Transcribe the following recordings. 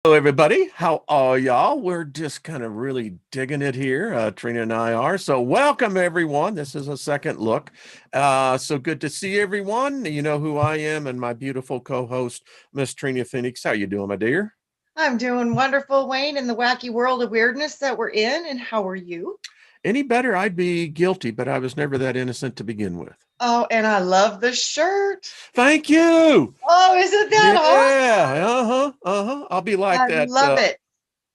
Hello, everybody. How are y'all? We're just kind of really digging it here. Trina and I are. So, welcome, everyone. This is a second look. So good to see everyone. You know who I am and my beautiful co-host, Miss Trina Phoenix. How you doing, my dear? I'm doing wonderful, Wayne, in the wacky world of weirdness that we're in. And how are you? Any better, I'd be guilty, but I was never that innocent to begin with. Oh, and I love the shirt. Thank you. Oh, isn't that awesome? Yeah. Uh-huh. Uh-huh. I'll be like I that. love it.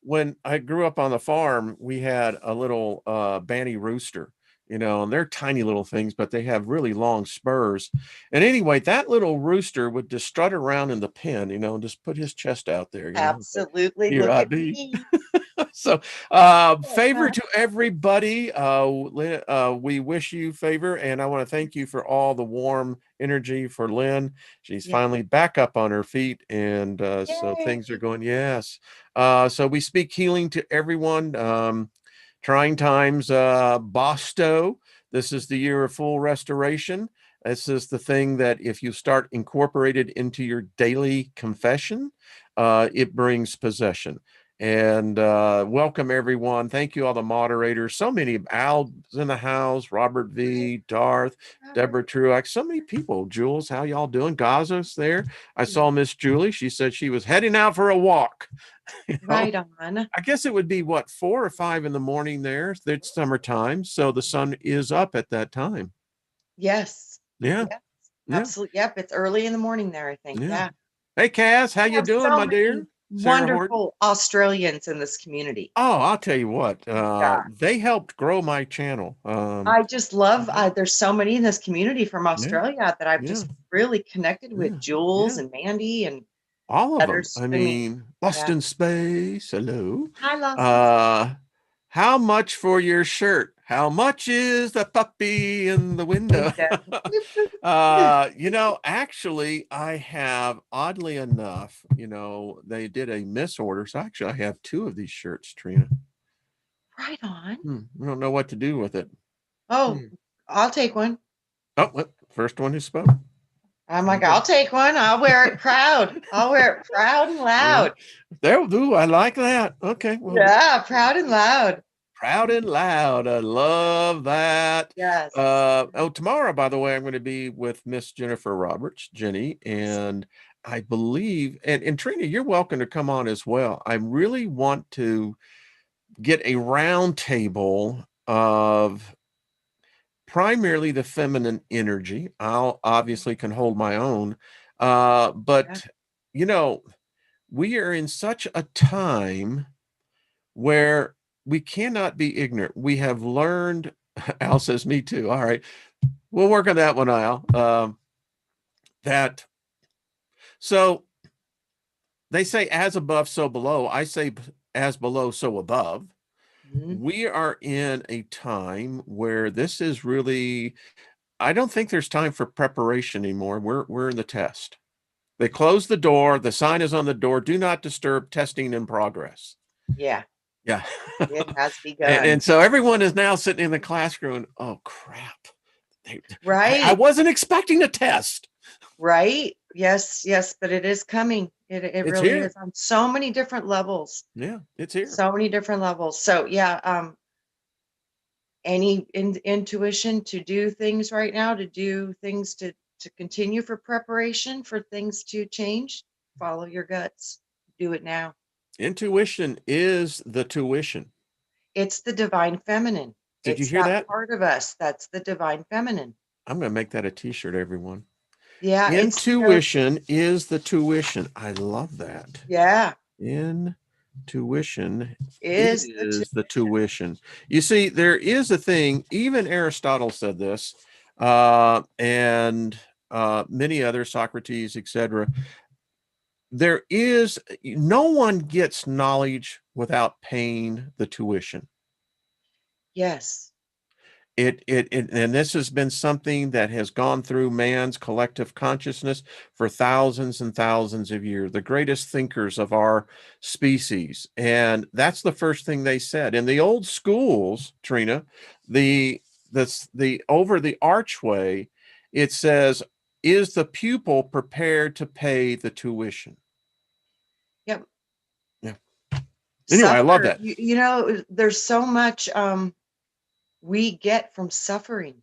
When I grew up on the farm, we had a little banty rooster, and they're tiny little things, but they have really long spurs. And anyway, that little rooster would just strut around in the pen, and just put his chest out there, say, Absolutely. here Look I at be. me. So, favor to everybody. We wish you favor, and I want to thank you for all the warm energy for Lynn. She's Yeah. finally back up on her feet, and so things are Yay. going. Yes. So we speak healing to everyone. Trying times. BOSTO. This is the year of full restoration. This is the thing that if you start incorporated into your daily confession, it brings possession. And welcome everyone. Thank you, all the moderators. So many Al's in the house, Robert V, Darth, Robert. Deborah Truax, so many people. Jules, how y'all doing? Gaza's there. I saw Miss Julie. She said she was heading out for a walk. You know, Right on. I guess it would be what, 4 or 5 in the morning there. It's summertime, so the sun is up at that time. Yes. Yeah, Yes. yeah, Absolutely. Yep. It's early in the morning there, I think. yeah. Yeah. Hey, Cass, how We you have doing, so my many dear? Sarah Horton. wonderful Australians in this community. Oh, I'll tell you what. Yeah. They helped grow my channel. I just love, Mhm. there's so many in this community from Yeah, Australia that I've yeah, just really connected with yeah, Jules yeah. and Mandy and All of them. others. I I mean, mean, yeah. Boston Space. Hello. Hi, Lawson. Uh, how much for your shirt? How much is the puppy in the window? Window. Boop, boop, boop. Actually, I have, oddly enough, they did a misorder. So actually, I have two of these shirts, Trina. Right on. I don't know what to do with it. Oh, Hmm. I'll take one. Oh, what? First one who spoke. I'm There you like, go. I'll take one. I'll wear it proud. I'll wear it proud and Yeah. loud. There, do I like that? Okay. Well, Yeah, proud and loud. proud and loud. I love that. Yes. Tomorrow, by the way, I'm going to be with Miss Jennifer Roberts, Jenny, and I believe, and Trina, you're welcome to come on as well. I really want to get a round table of primarily the feminine energy. I'll obviously can hold my own, Yeah. but you know, we are in such a time where we cannot be ignorant. We have learned, Al says, me too. All right. We'll work on that one, Al. That so they say as above, so below. I say as below, so above. Mhm. We are in a time where this is really, I don't think there's time for preparation anymore. We're in the test. They close the door, the sign is on the door, do not disturb, testing in progress. Yeah, Yeah. it has and, begun. and so everyone is now sitting in the classroom, oh crap. I Right. wasn't expecting a test. Right. Yes, yes, but it is coming. It It's really here. is on so many different levels. Yeah, it's here. So many different levels. So yeah, any intuition to do things right now, to do things to continue for preparation for things to change, follow your guts. Do it now. Intuition is the tuition. It's the divine feminine. Did you It's hear that that? part of us that's the divine feminine. I'm going to make that a t-shirt, everyone. Yeah, instead of Intuition is the tuition. I love that. yeah, Intuition is the is the tuition. You see, there is a thing, even Aristotle said this, and many others, Socrates, etc. There is no one gets knowledge without paying the tuition. yes. And this has been something that has gone through man's collective consciousness for thousands and thousands of years, the greatest thinkers of our species. And that's the first thing they said in the old schools, Trina. The over the archway, it says, is the pupil prepared to pay the tuition? Yep. Anyway, I love Suffer, that. you know, there's so much we get from suffering.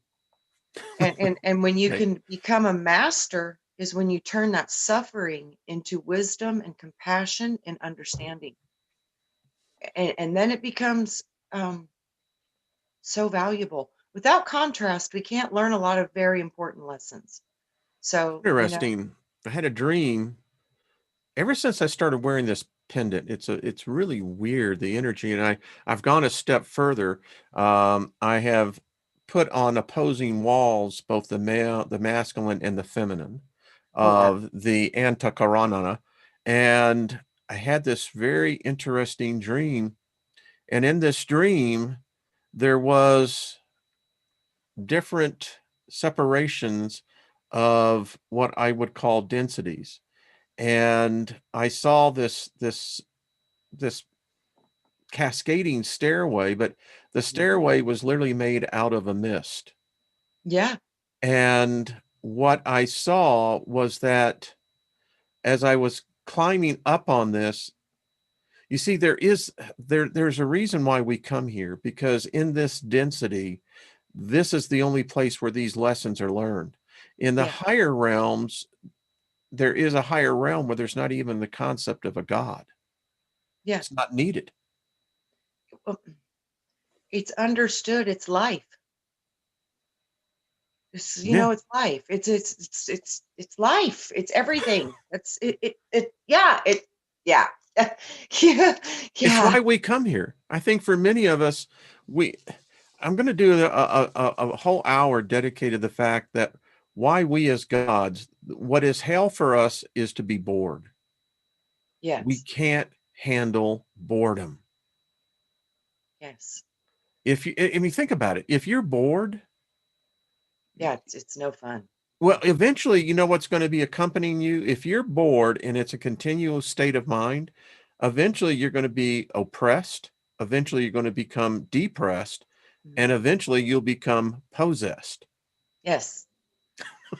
And when you Okay. can become a master is when you turn that suffering into wisdom and compassion and understanding. And then it becomes um, so valuable. Without contrast, we can't learn a lot of very important lessons. So, you know, Interesting. I had a dream ever since I started wearing this pendant. It's really weird, the energy, and I've gone a step further. I have put on opposing walls both the masculine and the feminine oh, of the Antakarana, and I had this very interesting dream. And in this dream, there was different separations of what I would call densities. And I saw this cascading stairway, but the stairway was literally made out of a mist. yeah, And what I saw was that as I was climbing up on this, you see, there's a reason why we come here, because in this density, this is the only place where these lessons are learned. In the yeah, higher realms, there is a higher realm where there's not even the concept of a God. yeah. It's not needed. Well, it's understood. It's life. It's, you Yeah. know, it's life. It's life. It's everything. It yeah, yeah. Yeah, It's yeah, why we come here. I think for many of us, we I'm going to do a whole hour dedicated to the fact that why we as gods, what is hell for us is to be bored. We yes, can't handle boredom. yes. I mean, think about it. If you're bored, Yeah, it's no fun. well, eventually, you know what's going to be accompanying you? If you're bored and it's a continual state of mind, eventually you're going to be oppressed. Eventually, you're going to become depressed. And Mhm. eventually, you'll become possessed. Yes,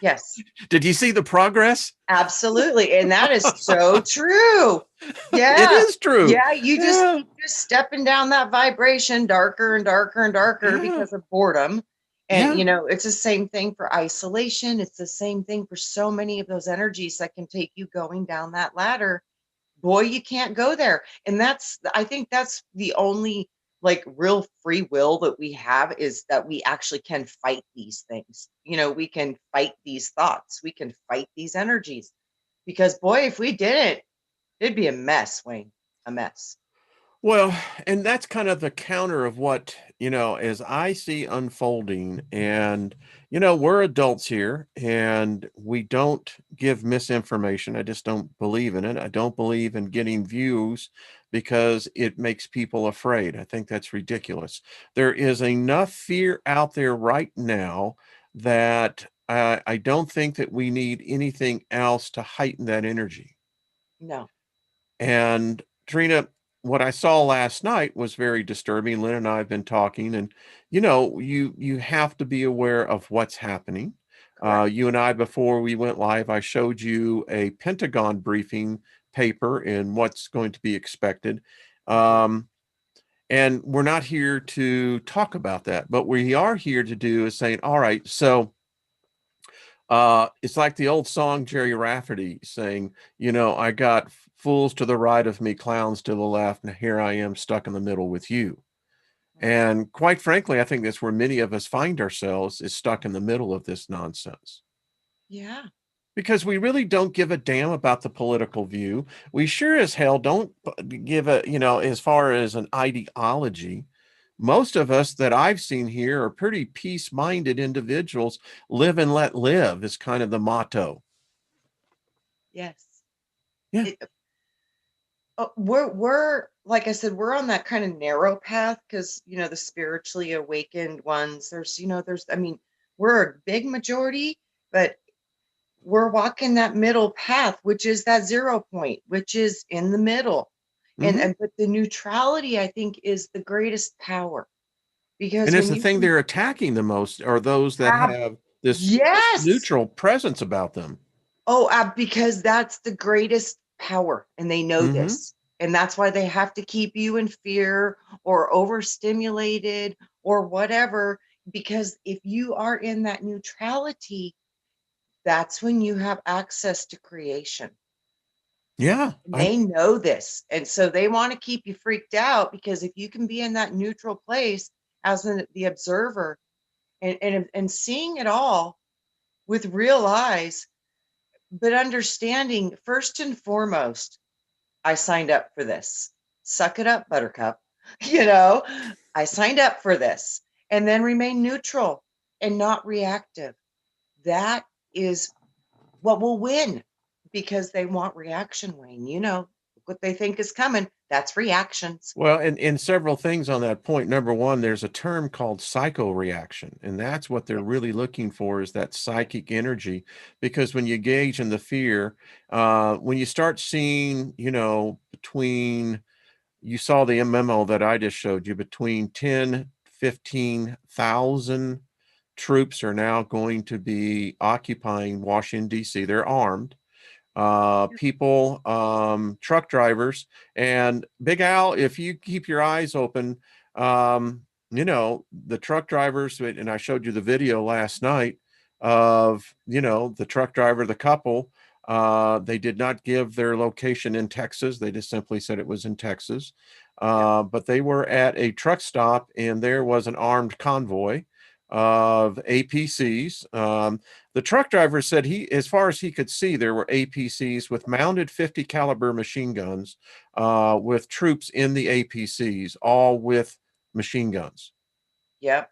yes, Did you see the progress? absolutely. And that is so true. It Yeah. is true. Yeah, you just Yeah. keep just stepping down that vibration darker and darker and darker Yeah. because of boredom. And Yeah. you know, it's the same thing for isolation. It's the same thing for so many of those energies that can take you going down that ladder. Boy, you can't go there. And that's, I think that's the only like real free will that we have, is that we actually can fight these things. You know, we can fight these thoughts, we can fight these energies. Because boy, if we didn't, it'd be a mess, Wayne. A mess. Well, and that's kind of the counter of what, as I see unfolding. And, we're adults here and we don't give misinformation. I just don't believe in it. I don't believe in getting views because it makes people afraid. I think that's ridiculous. There is enough fear out there right now that I don't think that we need anything else to heighten that energy. No. And Trina, what I saw last night was very disturbing. Lynn and I have been talking, and you have to be aware of what's happening. Correct. You and I, before we went live, I showed you a Pentagon briefing paper and what's going to be expected. Mhm. Um, and we're not here to talk about that, but we are here to do is saying, all right, so it's like the old song Jerry Rafferty saying, I got fools to the right of me, clowns to the left, and here I am stuck in the middle with you. Mhm. And quite frankly, I think that's where many of us find ourselves, is stuck in the middle of this nonsense. Yeah. Because we really don't give a damn about the political view. We sure as hell don't give a, as far as an ideology. Most of us that I've seen here are pretty peace-minded individuals. Live and let live is kind of the motto. Yes. Yeah. It, we're like I said, we're on that kind of narrow path because you know the spiritually awakened ones. There's you know there's I mean we're a big majority, but we're walking that middle path, which is that 0 point, which is in the middle. Hmm. And but the neutrality, I think, is the greatest power And because it's when the you thing can they're attacking the most are those that have have this yes, neutral presence about them. because that's the greatest power, and they know Hmm. this. And that's why they have to keep you in fear or overstimulated or whatever, because if you are in that neutrality, that's when you have access to creation. Yeah. And they know this. And so they want to keep you freaked out, because if you can be in that neutral place as the observer, and seeing it all with real eyes, but understanding first and foremost, I signed up for this. Suck it up, buttercup. You know, I signed up for this. And then remain neutral and not reactive. That is what will win, because they want reaction, Wayne. You know, what they think is coming. That's reactions. Well, and several things on that point. Number one, there's a term called psychoreaction, and that's what they're Yeah. really looking for, is that psychic energy. Because when you gauge in the fear, when you start seeing, between, you saw the memo that I just showed you, between 10, 15,000 troops are now going to be occupying Washington, D.C. They're armed. People, truck drivers, and Big Al, if you keep your eyes open, the truck drivers, and I showed you the video last night of, the truck driver, the couple, they did not give their location in Texas. They just simply said it was in Texas. Yeah. But they were at a truck stop, and there was an armed convoy of APCs. The truck driver said as far as he could see, there were APCs with mounted 50 caliber machine guns, with troops in the APCs, all with machine guns. Yep.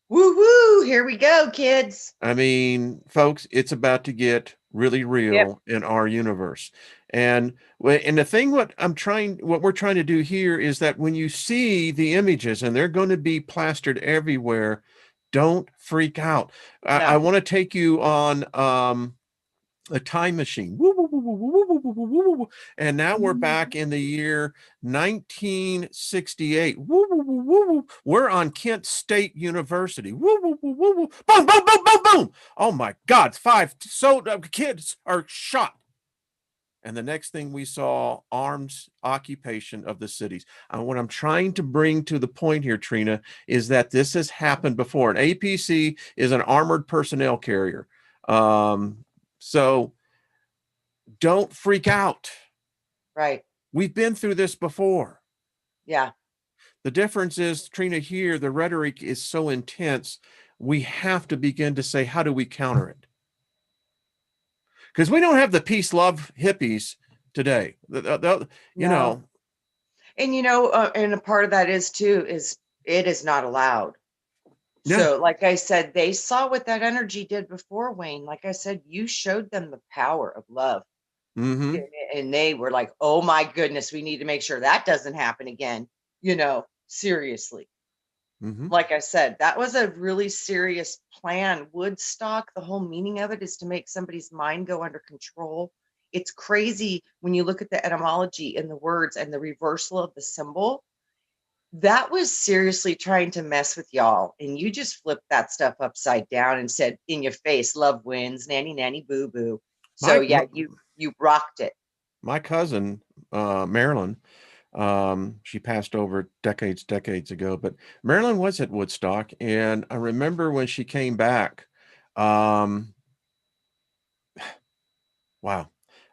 Woo woo. Here we go, kids. I mean, folks, it's about to get really Yep. real in our universe. And the thing, what we're trying to do here is that when you see the images, and they're going to be plastered everywhere, don't freak out. I No. want to take you on a time machine. Woo, woo, woo, woo, woo, woo, woo, woo, woo, woo. And now we're back in the year 1968. Woo, woo, woo, woo, woo. We're on Kent State University. Woo, woo, woo, woo, woo. Boom, boom, boom, boom, boom. Oh my God, 5 kids are shot. And the next thing we saw, arms occupation of the cities. And what I'm trying to bring to the point here, Trina, is that this has happened before. An APC is an armored personnel carrier. So don't freak out. Right. We've been through this before. Yeah. The difference is, Trina, here, the rhetoric is so intense, we have to begin to say, how do we counter it? Because we don't have the peace, love hippies today. No. And and a part of that is too, is it is not allowed. Yeah. So, like I said, they saw what that energy did before, Wayne. Like I said, you showed them the power of love. Mm-hmm. And they were like, oh my goodness, we need to make sure that doesn't happen again. Seriously. Mm-hmm. Like I said, that was a really serious plan. Woodstock, the whole meaning of it is to make somebody's mind go under control. It's crazy when you look at the etymology and the words and the reversal of the symbol. That was seriously trying to mess with y'all. And you just flipped that stuff upside down and said, in your face, love wins, nanny, nanny, boo, boo. So yeah, you rocked it. My cousin, Marilyn, she passed over decades ago, but Marilyn was at Woodstock. And I remember when she came back, wow.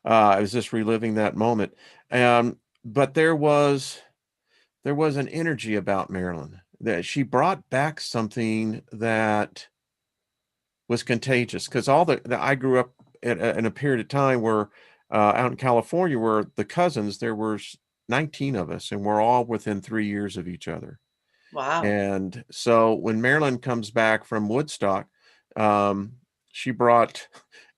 I was just reliving that moment. But there was an energy about Marilyn, that she brought back something that was contagious. Because I grew up in a period of time where, out in California, where the cousins, there were 19 of us, and we're all within 3 years of each other. Wow. And so when Marilyn comes back from Woodstock, she brought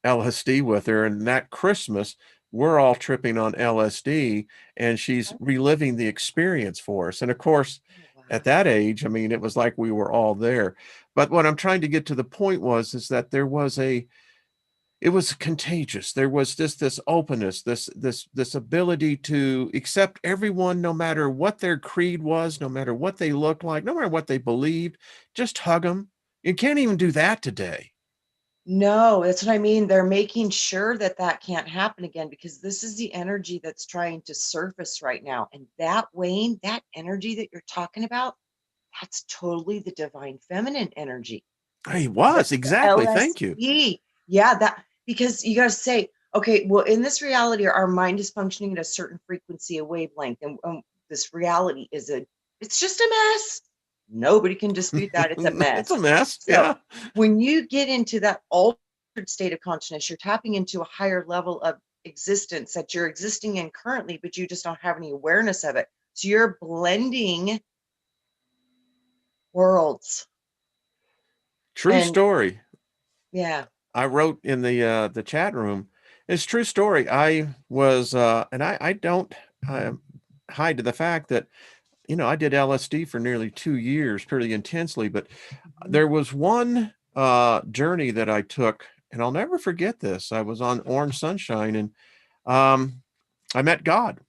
LSD with her, and that Christmas, we're all tripping on LSD, and she's reliving the experience for us. And of course, at that age, I mean, it was like we were all there. But what I'm trying to get to the point is that it was contagious. There was this openness, this ability to accept everyone, no matter what their creed was, no matter what they looked like, no matter what they believed. Just hug them. You can't even do that today. No, that's what I mean. They're making sure that that can't happen again because this is the energy that's trying to surface right now. And that, Wayne, that energy that you're talking about, that's totally the divine feminine energy. He The was, exactly. Thank you. LSD. Yeah, that because you got to say, okay, well, in this reality, our mind is functioning at a certain frequency, a wavelength, and this reality is it's just a mess. Nobody can dispute that. It's a It's a mess. mess. So Yeah. when you get into that altered state of consciousness, you're tapping into a higher level of existence that you're existing in currently, but you just don't have any awareness of it. So you're blending worlds. True And story. yeah, I wrote in the chat room. It's true story. I was and I don't hide to the fact that, you know, I did LSD for nearly 2 years pretty intensely, but mhm. there was one journey that I took, and I'll never forget this. I was on Orange Sunshine, and um I met God,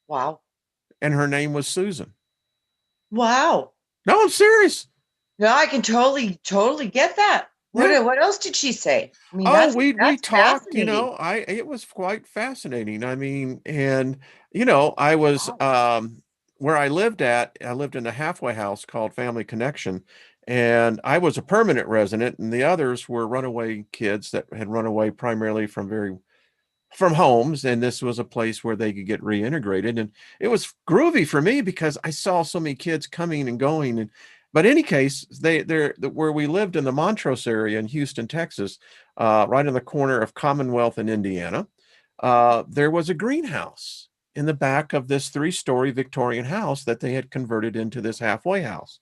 Wow. and her name was Susan. Wow. No, I'm serious. No, I can totally get that. Yeah. What else did she say? I mean, Oh, we that's talked, you fascinating. know, I it was quite fascinating. I mean, and you know, I was Wow. where I lived in a halfway house called Family Connection, and I was a permanent resident, and the others were runaway kids that had run away primarily from homes, and this was a place where they could get reintegrated. And it was groovy for me because I saw so many kids coming and going. And but any case, they're where we lived in the Montrose area in Houston, Texas, right on the corner of Commonwealth and Indiana. There was a greenhouse in the back of this 3-story Victorian house that they had converted into this halfway house.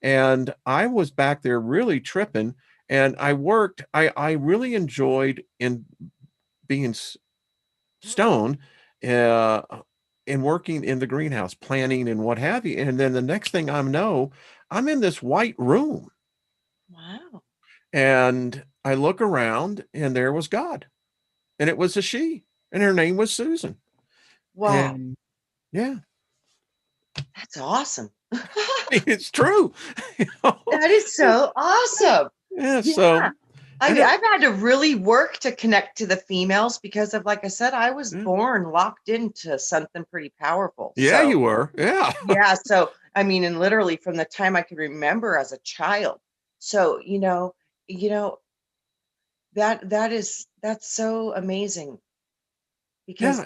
And I was back there really tripping, and I really enjoyed in being stone, uh, and working in the greenhouse, planning and what have you. And then the next thing I know, I'm in this white room, Wow. and I look around, and there was God, and it was a she, and her name was Susan. Wow. And yeah, That's awesome. it's true. You know? That is so awesome. Yeah. Yeah. So, I and mean, it, I've had to really work to connect to the females because of, like I said, I was yeah, born locked into something pretty powerful. yeah, So, you were. Yeah. yeah. So, I mean, and literally from the time I could remember as a child. So, you know, that's so amazing. Yeah. Because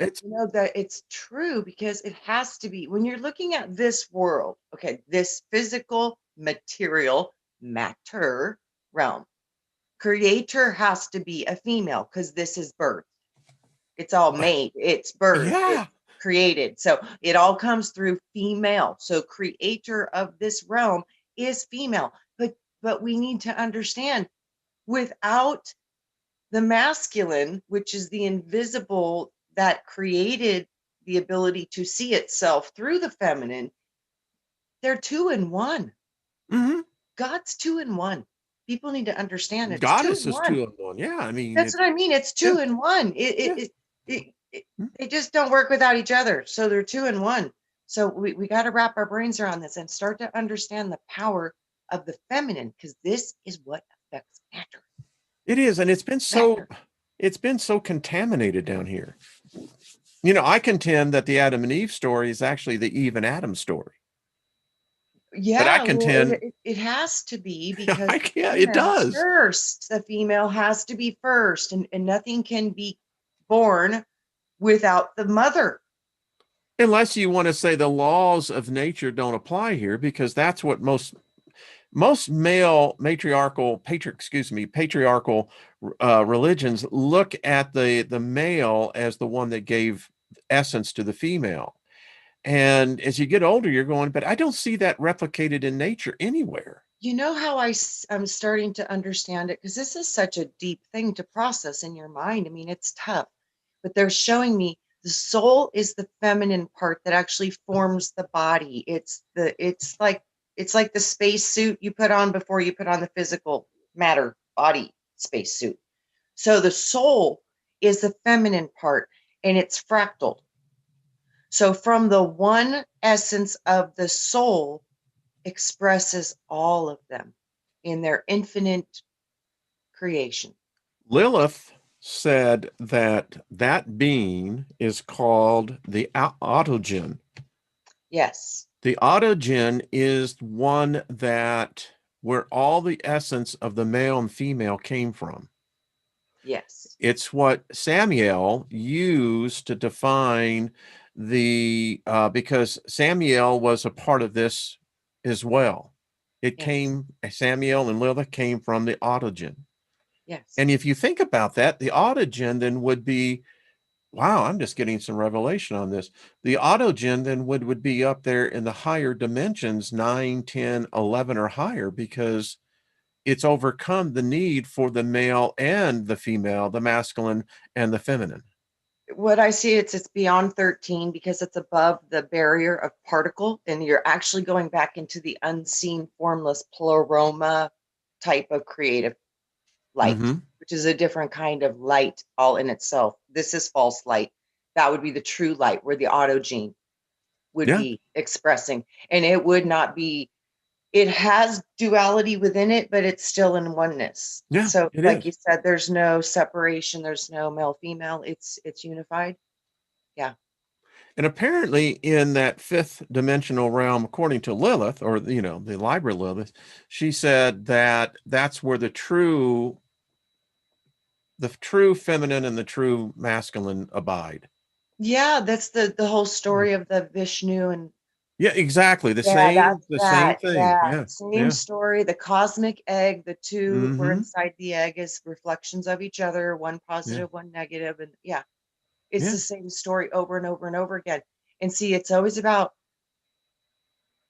that it's true because it has to be when you're looking at this world, okay, this physical material matter realm. Creator has to be a female because this is birth. It's all made, it's birth, Yeah. it's created. So it all comes through female. So creator of this realm is female. But we need to understand without the masculine, which is the invisible that created the ability to see itself through the feminine, they're two in one. Hmm. God's two in one. People need to understand it's two Goddess in is one. 2 in 1. Yeah. I mean, That's it. what I mean. It's Yeah. two in one. Yeah. They just don't work without each other. So they're two in one. So we got to wrap our brains around this and start to understand the power of the feminine because this is what affects matter. It is, and Matter. it's been so contaminated down here. You know, I contend that the Adam and Eve story is actually the Eve and Adam story. But I Yeah, well, contend, it has to be because I the can't, it female's does. first. The female has to be first, and nothing can be born without the mother. Unless you want to say the laws of nature don't apply here, because that's what most male patriarchal religions look at the male as the one that gave essence to the female. And as you get older, you're going, but I don't see that replicated in nature anywhere. You know how I'm starting to understand it because this is such a deep thing to process in your mind. I mean, it's tough, but they're showing me the soul is the feminine part that actually forms the body. It's like the space suit you put on before you put on the physical matter body space suit. So the soul is the feminine part and it's fractal. So from the one essence of the soul expresses all of them in their infinite creation. Lilith said that that being is called the autogen. Yes. The autogen is one that where all the essence of the male and female came from. Yes. It's what Samuel used to define the because Samuel was a part of this as well. It Yes. came, Samuel and Lilith came from the autogen. Yes. And if you think about that, the autogen then would be, wow, I'm just getting some revelation on this. The autogen then would be up there in the higher dimensions, 9, 10, 11 or higher, because it's overcome the need for the male and the female, the masculine and the feminine. What I see, it's beyond 13 because it's above the barrier of particle, and you're actually going back into the unseen, formless pleroma type of creative light, Mm-hmm. which is a different kind of light all in itself. This is false light. That would be the true light where the autogene would Yeah. be expressing, and it would not be, it has duality within it, but it's still in oneness. Yeah, So it like is. you said, there's no separation, there's no male female, it's unified. Yeah. And apparently, in that fifth dimensional realm, according to Lilith, or the library Lilith, she said that that's where the true feminine and the true masculine abide. Yeah, that's the whole story of the Vishnu and Yeah, exactly. The yeah, same, that's the same that. thing. Yeah, Yeah, same yeah. story. The cosmic egg, the two were Mm-hmm. inside the egg as reflections of each other, one Yeah, positive, one negative, and yeah, it's yeah. the same story over and over and over again. And see, it's always about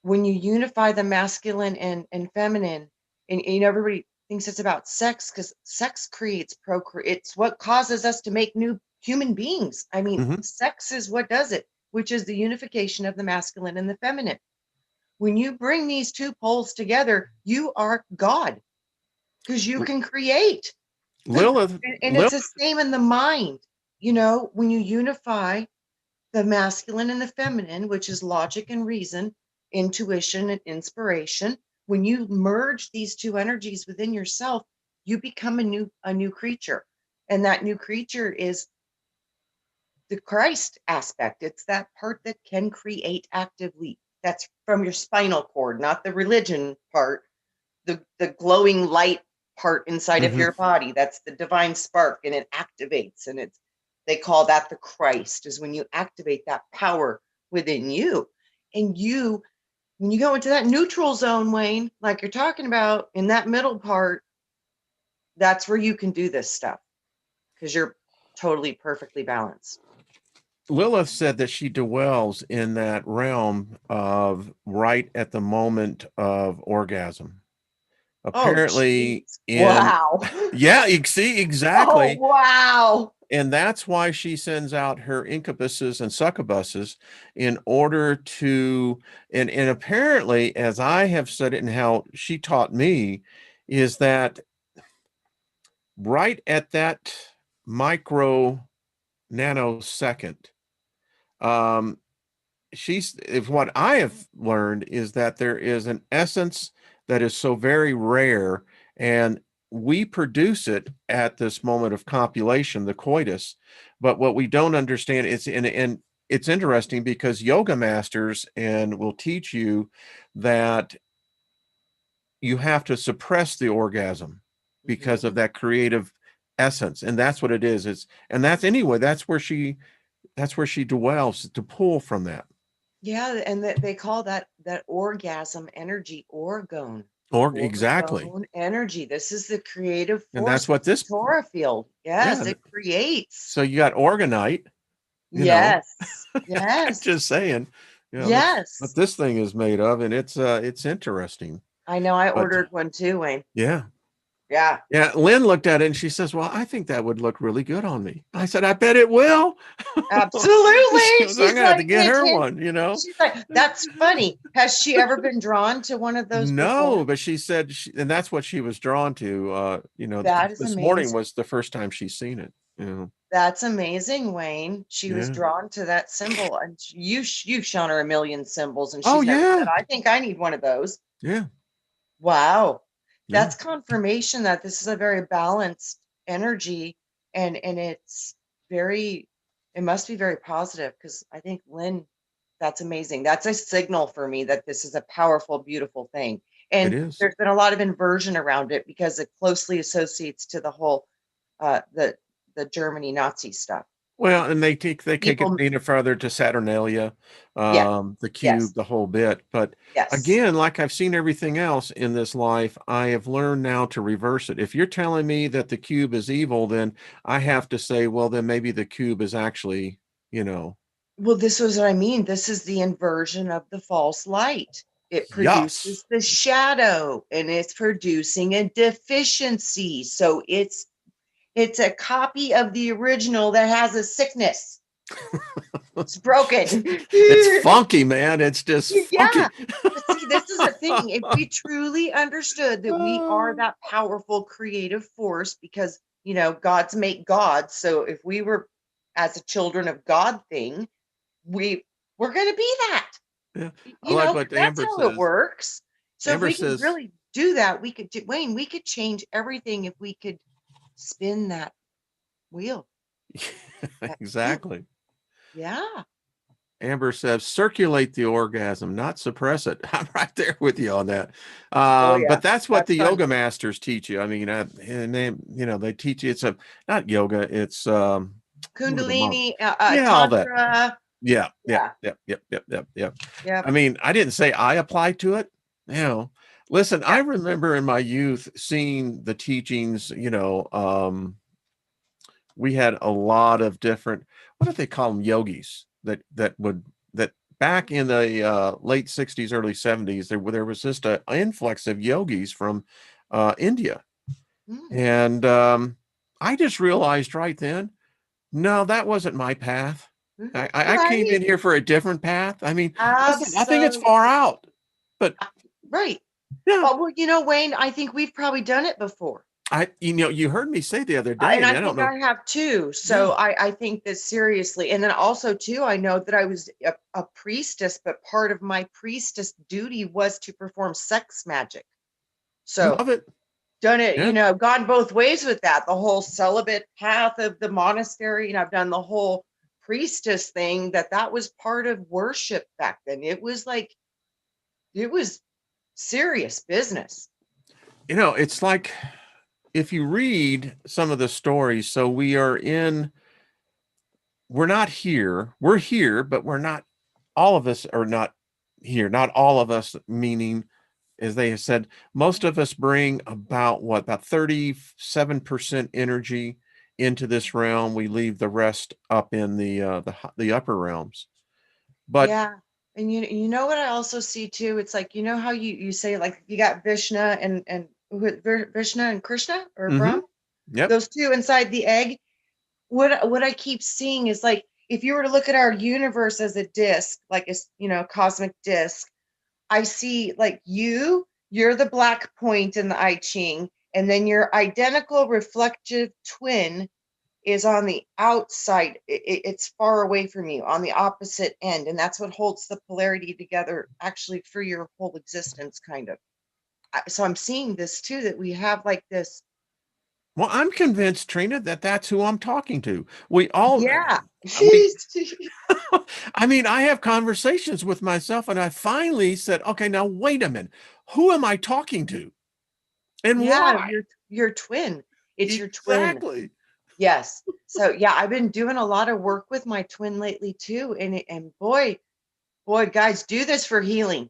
when you unify the masculine and feminine, and everybody thinks it's about sex because sex creates procreate. It's what causes us to make new human beings. I mean, Mm-hmm. sex is what does it, which is the unification of the masculine and the feminine. When you bring these two poles together, you are God because you can create. Lilith, And it's the Lilith. same in the mind. When you unify the masculine and the feminine, which is logic and reason, intuition and inspiration, when you merge these two energies within yourself, you become a new creature. And that new creature is the Christ aspect. It's that part that can create actively. That's from your spinal cord, not the religion part, the glowing light part inside of Mm-hmm. your body. That's the divine spark, and it activates, and they call that the Christ, is when you activate that power within you. And when you go into that neutral zone, Wayne, like you're talking about, in that middle part, that's where you can do this stuff because you're totally perfectly balanced. Lilith said that she dwells in that realm of right at the moment of orgasm. Oh, Apparently, geez. in Wow. yeah, you see Oh, exactly. wow. And that's why she sends out her incubuses and succubuses in order to, and apparently, as I have said it and how she taught me, is that right at that micro nanosecond, um, if what I have learned is that there is an essence that is so very rare, and we produce it at this moment of copulation, the coitus. But what we don't understand is, and it's interesting because yoga masters and will teach you that you have to suppress the orgasm because of Mhm. that creative essence, and that's what it is. And that's anyway. That's where she dwells to pull from that. Yeah, and that they call that orgasm energy orgone. Or exactly. Orgone energy. This is the creative And force that's of what the this Torah field. Yes, yeah. it creates. So you got organite, you know. Yes. Yes. Just saying, that's what Yes. this thing is made of, and it's interesting. I know I But ordered one too, Wayne. yeah. Yeah. Yeah, Lynn looked at it and she says, "Well, I think that would look really good on me." I said, "I bet it will." She Absolutely. goes, "I'm She's gonna have to like, get hint, her hint. one." She's like, that's funny. Has she ever been drawn to one of those before? No, but she said, and that's what she was drawn to. That is This morning amazing. was the first time she's seen it. That's amazing, Wayne. She was Yeah. drawn to that symbol, and you've shown her a million symbols, and Oh she's never said, yeah, "I think I need one of those." yeah. Wow. Yeah, That's confirmation that this is a very balanced energy, and it's very, it must be very positive, because I think Lynn, that's amazing. That's a signal for me that this is a powerful, beautiful thing. it And is. there's been a lot of inversion around it because it closely associates to the whole uh the the Germany Nazi stuff. Well, and they take it People, even further to Saturnalia, yes, the cube, yes, the whole bit. But yes. again, like I've seen everything else in this life, I have learned now to reverse it. If you're telling me that the cube is evil, then I have to say, well, then maybe the cube is actually, you know, Well, this was what I mean. This is the inversion of the false light. It yes. produces the shadow, and it's producing a deficiency. So it's a copy of the original that has a sickness. It's broken. It's funky, man. It's just Yeah. funky. But see, this is the thing. If we truly understood that we are that powerful creative force, because, gods make gods. So if we were, as a children of God thing, we we're going to be that. Yeah, I like what That's Amber how it says. works. So if Amber we could says, really do that, we could do, Wayne, we could change everything if we could spin that wheel. That wheel. exactly. Yeah. Amber says, circulate the orgasm, not suppress it. I'm right there with you on that. Oh But yeah. that's what That's the fun. yoga masters teach you. I mean, and they teach you, it's not yoga, it's, what are the monks? Kundalini, Yeah, all that. tantra. Yeah, yeah, Yeah. yep, yep, yep, yep, yep. Yep. I mean, I didn't say I applied to it. You know, listen, Yeah. I remember in my youth seeing the teachings, we had a lot of different, what do they call them, yogis that back in the late 60s, early 70s, there was just an influx of yogis from India. Mm. And I just realized right then, no, that wasn't my path. Mhm. I came Right. in here for a different path. I mean, listen, I think it's Absolutely. far out, but Right. yeah, Well, Wayne, I think we've probably done it before. you heard me say the other day, And and I I don't think know. I have too. Yeah. So I think this seriously. And then also too, I know that I was a priestess, but part of my priestess duty was to perform sex magic. So Love it. done it, Yeah. gone both ways with that. The whole celibate path of the monastery, and I've done the whole priestess thing. That was part of worship back then. It was serious business. It's like if you read some of the stories, so we're not here. We're here, but we're not, all of us are not here. Not all of us, meaning, as they have said, most of us bring about 37% energy into this realm. We leave the rest up in the upper realms. But Yeah. And you know what I also see too? It's like, how you say, like, you got Vishnu and Vishnu and Krishna or mhm, Brahm, yep. those two inside the egg. What I keep seeing is, like, if you were to look at our universe as a disc, like a cosmic disc, I see, like, you're the black point in the I Ching, and then your identical reflective twin is on the outside. It's far away from you on the opposite end, and that's what holds the polarity together, actually, for your whole existence, kind of. So I'm seeing this too, that we have like this. Well, I'm convinced, Trina, that that's who I'm talking to. We all, Yeah. we I mean, I have conversations with myself, and I finally said, okay, now wait a minute. Who am I talking to and Yeah, why? your twin. It's your twin. Exactly. Yes. So yeah, I've been doing a lot of work with my twin lately too, and boy, guys, do this for healing.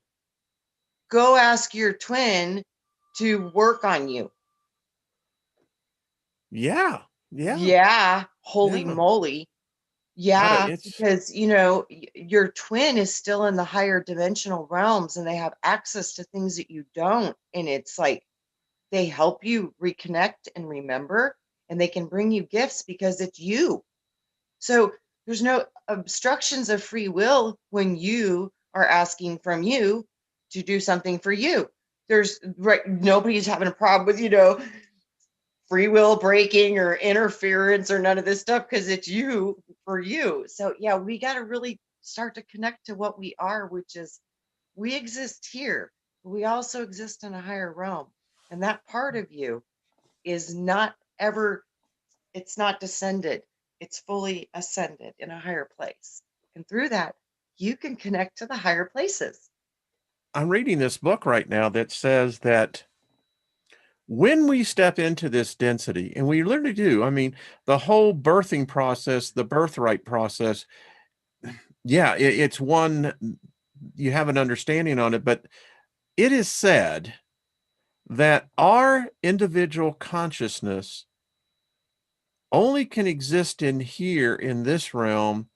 Go ask your twin to work on you. Yeah. Yeah. Yeah, holy Yeah. moly. Yeah, It's, because your twin is still in the higher dimensional realms, and they have access to things that you don't. And it's like they help you reconnect and remember, and they can bring you gifts because it's you. So there's no obstructions of free will when you are asking from you to do something for you. There's right, nobody's having a problem with, free will breaking or interference or none of this stuff, because it's you for you. So yeah, we got to really start to connect to what we are, which is we exist here, but we also exist in a higher realm. And that part of you is not ever, it's not descended. It's fully ascended in a higher place. And through that, you can connect to the higher places. I'm reading this book right now that says that when we step into this density, and we literally do, I mean, the whole birthing process, the birthright process, yeah, it's one, you have an understanding on it, but it is said that our individual consciousness only can exist in here in this realm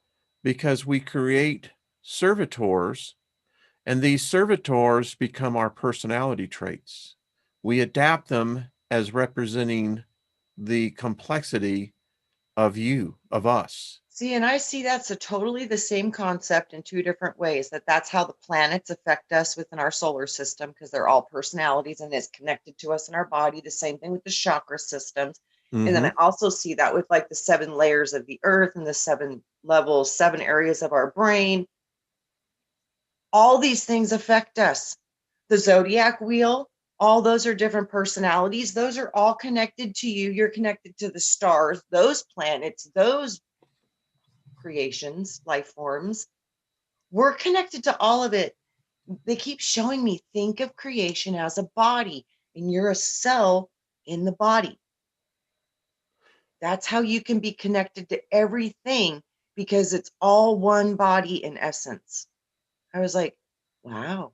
because we create servitors, and these servitors become our personality traits. We adapt them as representing the complexity of you, of us. See, and I see that's a totally the same concept in two different ways. That's how the planets affect us within our solar system because they're all personalities and it's connected to us in our body. The same thing with the chakra systems. And then Mm-hmm. I also see that with like the 7 layers of the earth and the 7 levels, 7 areas of our brain. All these things affect us. The zodiac wheel, all those are different personalities. Those are all connected to you. You're connected to the stars, those planets, those creations, life forms. We're connected to all of it. They keep showing me, think of creation as a body, and you're a cell in the body. That's how you can be connected to everything because it's all one body in essence. I was like, wow,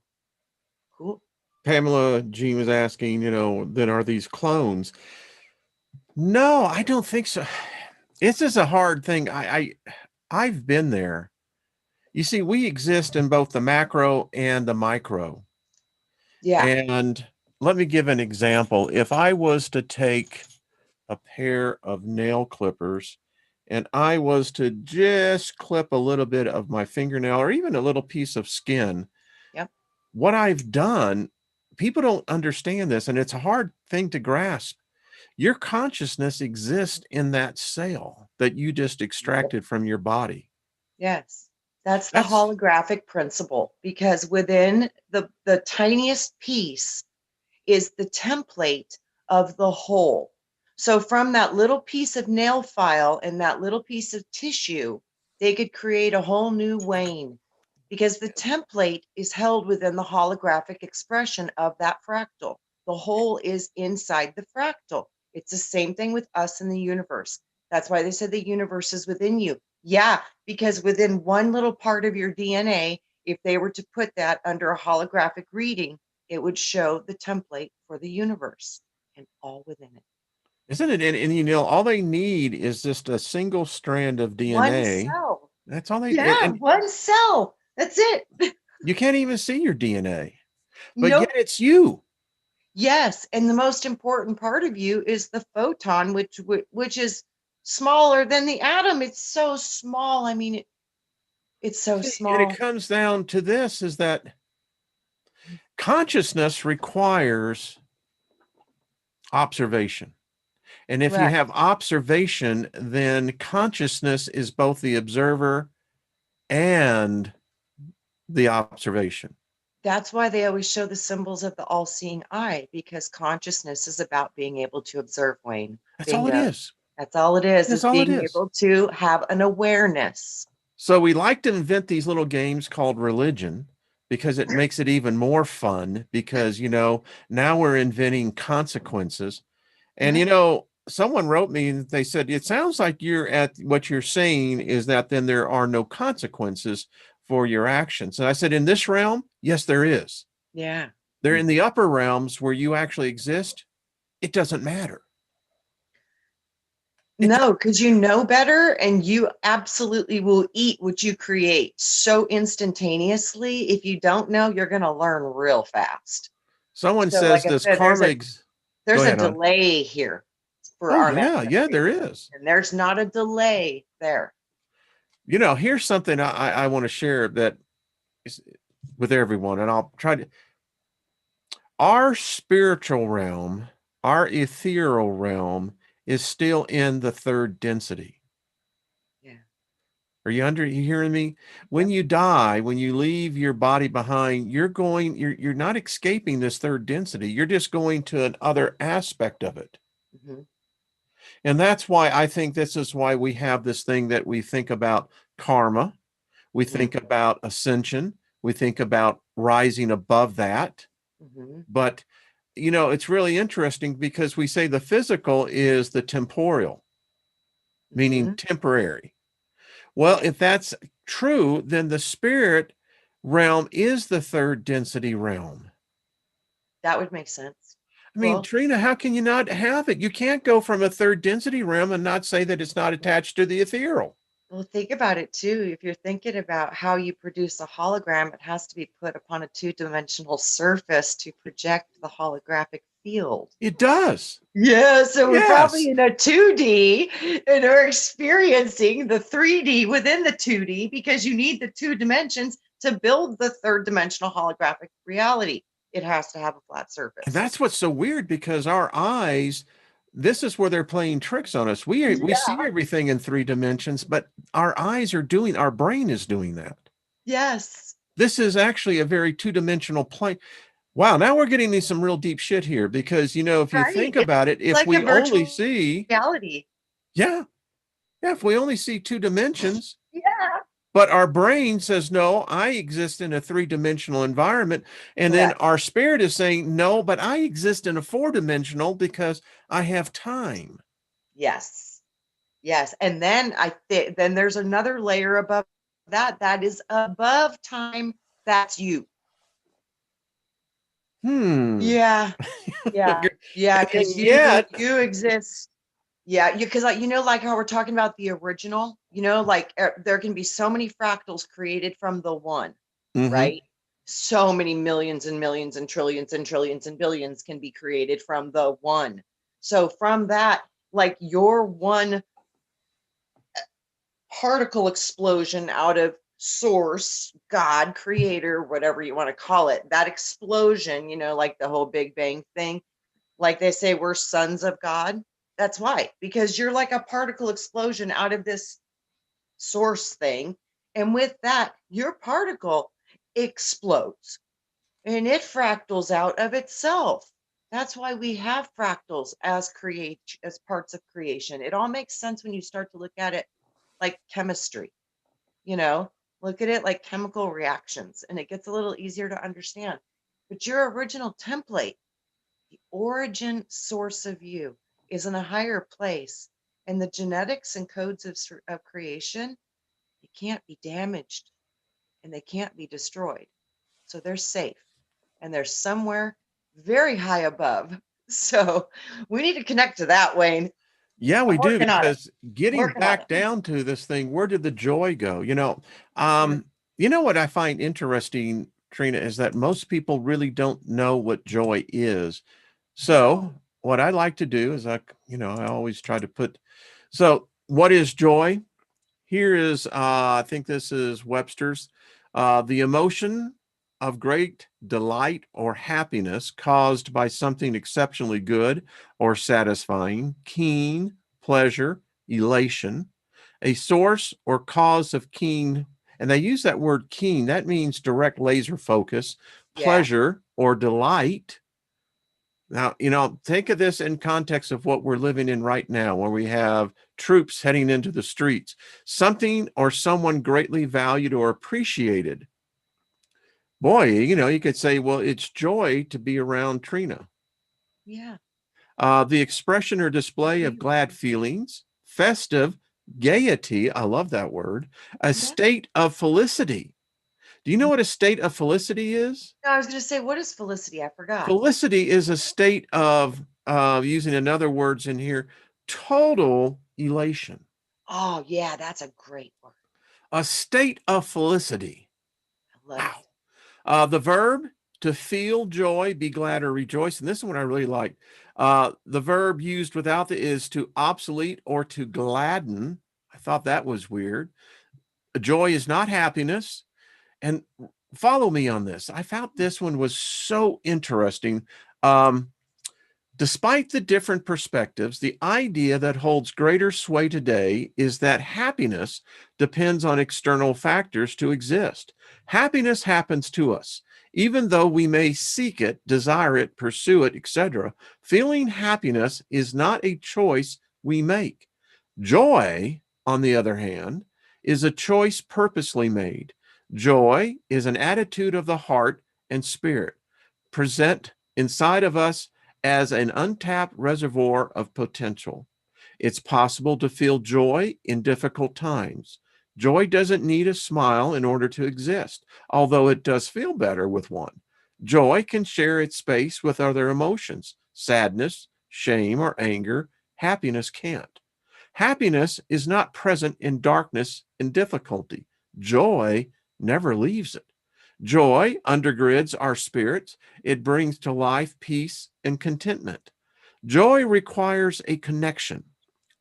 cool. Pamela Jean was asking, then are these clones? No, I don't think so. This is a hard thing. I've been there. You see, we exist in both the macro and the micro. Yeah. And let me give an example. If I was to take a pair of nail clippers and I was to just clip a little bit of my fingernail or even a little piece of skin, Yep. what I've done, people don't understand this, and it's a hard thing to grasp. Your consciousness exists in that cell that you just Yep. extracted from your body. Yes. That's the That's holographic principle because within the tiniest piece is the template of the whole. So from that little piece of nail file and that little piece of tissue, they could create a whole new Wayne because the template is held within the holographic expression of that fractal. The whole is inside the fractal. It's the same thing with us in the universe. That's why they said the universe is within you. Yeah, because within one little part of your DNA, if they were to put that under a holographic reading, it would show the template for the universe and all within it. isn't it? And all they need is just a single strand of One DNA. cell. That's all they Yeah, and one cell. That's it. you can't even see your DNA, but yet Nope. it's you. Yes, and the most important part of you is the photon, which is smaller than the atom. It's so small. I mean, it's so See, and it small. comes down to this is that consciousness requires observation. And if you Correct. have observation, then consciousness is both the observer and the observation. That's why they always show the symbols of the all-seeing eye, because consciousness is about being able to observe, Wayne. That's all it Bingo. is. That's all it That's is all it being is. able to have an awareness. So we like to invent these little games called religion because it makes it even more fun because, now we're inventing consequences. And, someone wrote me and they said, it sounds like what you're saying is that then there are no consequences for your actions. And I said, in this realm, yes, there is. Yeah. They're in the upper realms where you actually exist. It doesn't matter. It, No, because you know better and you absolutely will eat what you create so instantaneously. If you don't know, you're going to learn real fast. someone So, like says, I does said, karma, go there's a ahead on. delay here for Oh our yeah. Yeah, there manifestation, is. and there's not a delay there. Here's something I want to share that is with everyone, and I'll try to. Our spiritual realm, our ethereal realm is still in the third density. Yeah. You hearing me? When Yep. you die, when you leave your body behind, you're not escaping this third density. You're just going to another aspect of it. Hmm. And that's why I think this is why we have this thing that we think about karma, we Hmm. think about ascension, we think about rising above that. Hmm. But, it's really interesting because we say the physical is the temporal, meaning Hmm. temporary. Well, if that's true, then the spirit realm is the third density realm. That would make sense. I mean, Well, Trina, how can you not have it? You can't go from a third density realm and not say that it's not attached to the ethereal. well, think about it too. If you're thinking about how you produce a hologram, it has to be put upon a two-dimensional surface to project the holographic field. It does. Yeah, so we're Yes. probably in a 2D and are experiencing the 3D within the 2D because you need the two dimensions to build the third dimensional holographic reality. It has to have a flat And surface. that's what's so weird because our eyes, this is where they're playing tricks on us. We Yeah. see everything in 3 dimensions, but our brain is doing that. Yes. This is actually a very two-dimensional plane. Wow, now we're getting into some real deep shit here because if you Right. think It's about it, if like a we only virtual see, reality. yeah, yeah, if we only see 2 dimensions, Yeah. but our brain says, no, I exist in a 3 dimensional environment. And then Correct. our spirit is saying, no, but I exist in a 4 dimensional because I have time. Yes. Yes. And then I think then there's another layer above that that is above time. That's you. Hmm. Yeah. Yeah. Yeah. Because And yet, you exist. Yeah, you because like like how we're talking about the original, like there can be so many fractals created from the one, mhm. right? So many millions and millions and trillions and billions can be created from the one. So from that, like your one particle explosion out of source, God, creator, whatever you want to call it, that explosion, like the whole Big Bang thing, like they say, we're sons of God. That's why, because you're like a particle explosion out of this source thing. And with that, your particle explodes and it fractals out of itself. That's why we have fractals as parts of creation. It all makes sense when you start to look at it like chemistry, you know, look at it like chemical reactions, and it gets a little easier to understand. But your original template, the origin source of you, is in a higher place. And the genetics and codes of creation, they can't be damaged and they can't be destroyed. So they're safe and they're somewhere very high above. So we need to connect to that, Wayne. Yeah, I'm we do, working on it. because getting Working on back it. down to this thing, where did the joy go? Yeah. What I find interesting, Trina, is that most people really don't know what joy is. So No. what I like to do is I always try to so what is joy? Here is, I think this is Webster's, the emotion of great delight or happiness caused by something exceptionally good or satisfying, keen pleasure, elation, a source or cause of keen, and they use that word keen, that means direct laser focus, Yeah. pleasure or delight. Now, think of this in context of what we're living in right now, where we have troops heading into the streets. Something or someone greatly valued or appreciated. Boy, you could say, well, it's joy to be around Trina. Yeah. The expression or display of Agree. glad feelings, festive, gaiety, I love that word, a Yeah. state of felicity. Do you know what a state of felicity is? No, I was going to say, what is felicity? I forgot. Felicity is a state of, using another words in here, total elation, Oh, yeah, that's a great word. a state of felicity. I love Wow. it. The verb to feel joy, be glad, or rejoice. And this is what I really like. The verb used without the is to obsolete or to gladden. I thought that was weird. Joy is not happiness. And follow me on this. I found this one was so interesting. Um, Despite the different perspectives, the idea that holds greater sway today is that happiness depends on external factors to exist. Happiness happens to us. Even though we may seek it, desire it, pursue it, etc., feeling happiness is not a choice we make. Joy, on the other hand, is a choice purposely made. Joy is an attitude of the heart and spirit, present inside of us as an untapped reservoir of potential. It's possible to feel joy in difficult times. Joy doesn't need a smile in order to exist, although it does feel better with one. Joy can share its space with other emotions. Sadness, shame, or anger, happiness can't. Happiness is not present in darkness and difficulty. Joy never leaves it. Joy undergirds our spirits. It brings to life peace and contentment. Joy requires a connection.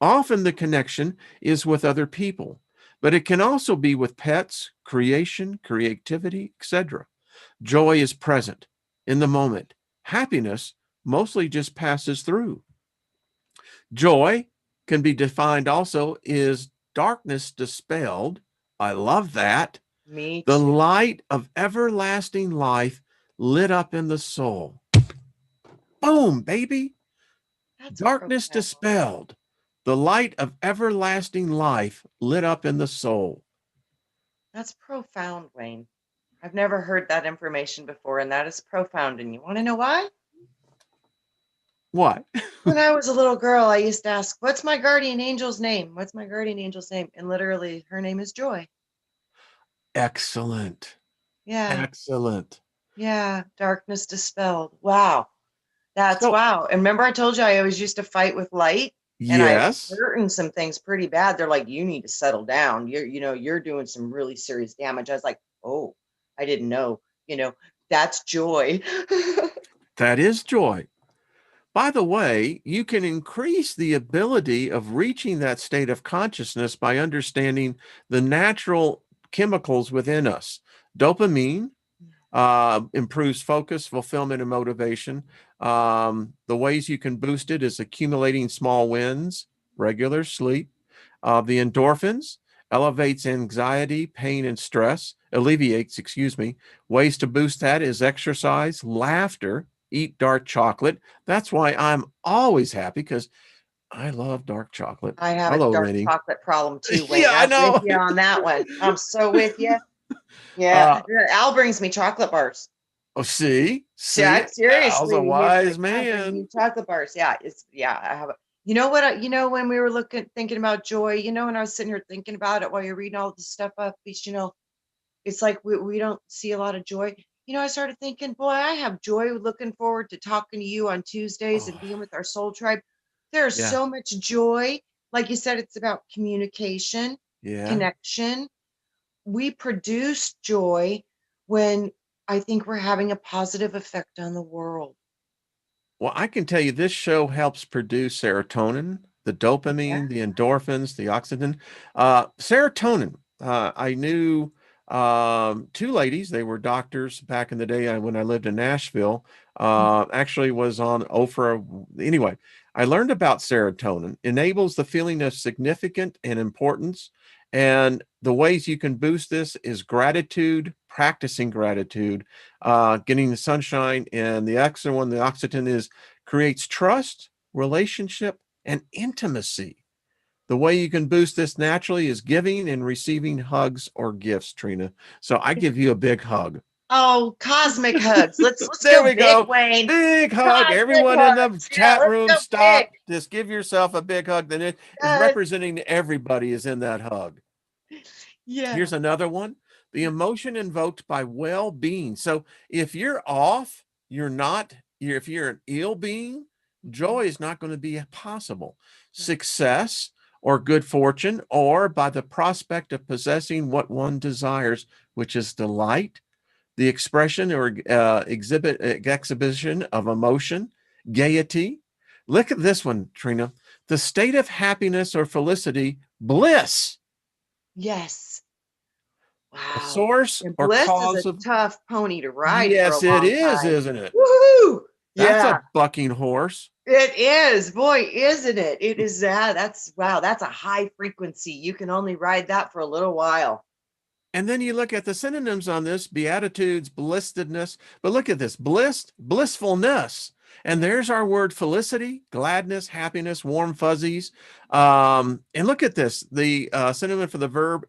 Often the connection is with other people, but it can also be with pets, creation, creativity, etc. Joy is present in the moment. Happiness mostly just passes through. Joy can be defined also as darkness dispelled. I love that. Me The too. light of everlasting life lit up in the soul. Boom, baby. That's Darkness profound. dispelled. The light of everlasting life lit up in the soul. That's profound, Wayne. I've never heard that information before, and that is profound. And you want to know why? What? When I was a little girl, I used to ask, "What's my guardian angel's name? What's my guardian angel's name?" And literally, her name is Joy. Excellent. Yeah, Excellent. yeah. Darkness dispelled. Wow. That's So, wow. And remember, I told you I always used to fight with light, and I've yes, hurt some things pretty bad. They're like, "You need to settle down. You're doing some really serious damage." I was like, "Oh, I didn't know." You know, that's joy. that is joy. By the way, you can increase the ability of reaching that state of consciousness by understanding the natural chemicals within us. Dopamine improves focus, fulfillment, and motivation. The ways you can boost it is accumulating small wins, regular sleep. The endorphins elevates anxiety, pain, and stress, alleviates, excuse me. Ways to boost that is exercise, laughter, eat dark chocolate. That's why I'm always happy because I love dark chocolate. I have a Hello, dark Rennie. chocolate problem too, Yeah, Wayne. I I'm with know. you on that one. I'm so with you. Yeah. uh, Al brings me chocolate bars. oh, see, Yeah, see, Al's a seriously, he's wise like, "Yeah, bring me man. chocolate bars." Yeah, I have a when we were thinking about joy, when I was sitting here thinking about it while you're reading all this stuff up, because, it's like we don't see a lot of joy. I started thinking, boy, I have joy looking forward to talking to you on Tuesdays and Oh, being with our soul tribe. There's yeah, so much joy. Like you said, it's about communication, yeah. connection. We produce joy when I think we're having a positive effect on the world. Well, I can tell you this show helps produce serotonin, the Yeah. dopamine, the endorphins, the oxytocin. Serotonin. I knew two ladies. They were doctors back in the day when I lived in Nashville. Actually, was on Oprah. Anyway, I learned about serotonin. Enables the feeling of significant and importance. And the ways you can boost this is gratitude, practicing gratitude, getting the sunshine, and the excellent one, the oxytocin is creates trust, relationship, and intimacy. The way you can boost this naturally is giving and receiving hugs or gifts, Trina. So I give you a big hug. Oh, cosmic hugs. Let's There go we big, go. Wayne. Big hug. Cosmic Everyone in the hugs. Yeah, chat let's room, go big. stop. Just give yourself a big hug. Then it is Yes. representing everybody is in that hug. Yeah. Here's another one. The emotion invoked by well-being. So if you're off, if you're an ill being, Mhm. joy is not going to be possible. Success or good fortune, or by the prospect of possessing what one desires, which is delight, the expression or exhibition of emotion, gaiety. Look at this one, Trina. The state of happiness or felicity, bliss, Yes. a Wow. source And or bliss is a cause of. tough pony to ride for a Yes, it long is, time. isn't it? Woohoo! That's Yeah. a bucking horse. It is, boy, isn't it? It is that's wow, that's a high frequency. You can only ride that for a little while. And then you look at the synonyms on this: beatitudes, blessedness. But look at this: bliss, blissfulness. And there's our word felicity, gladness, happiness, warm fuzzies. And look at this: the synonym for the verb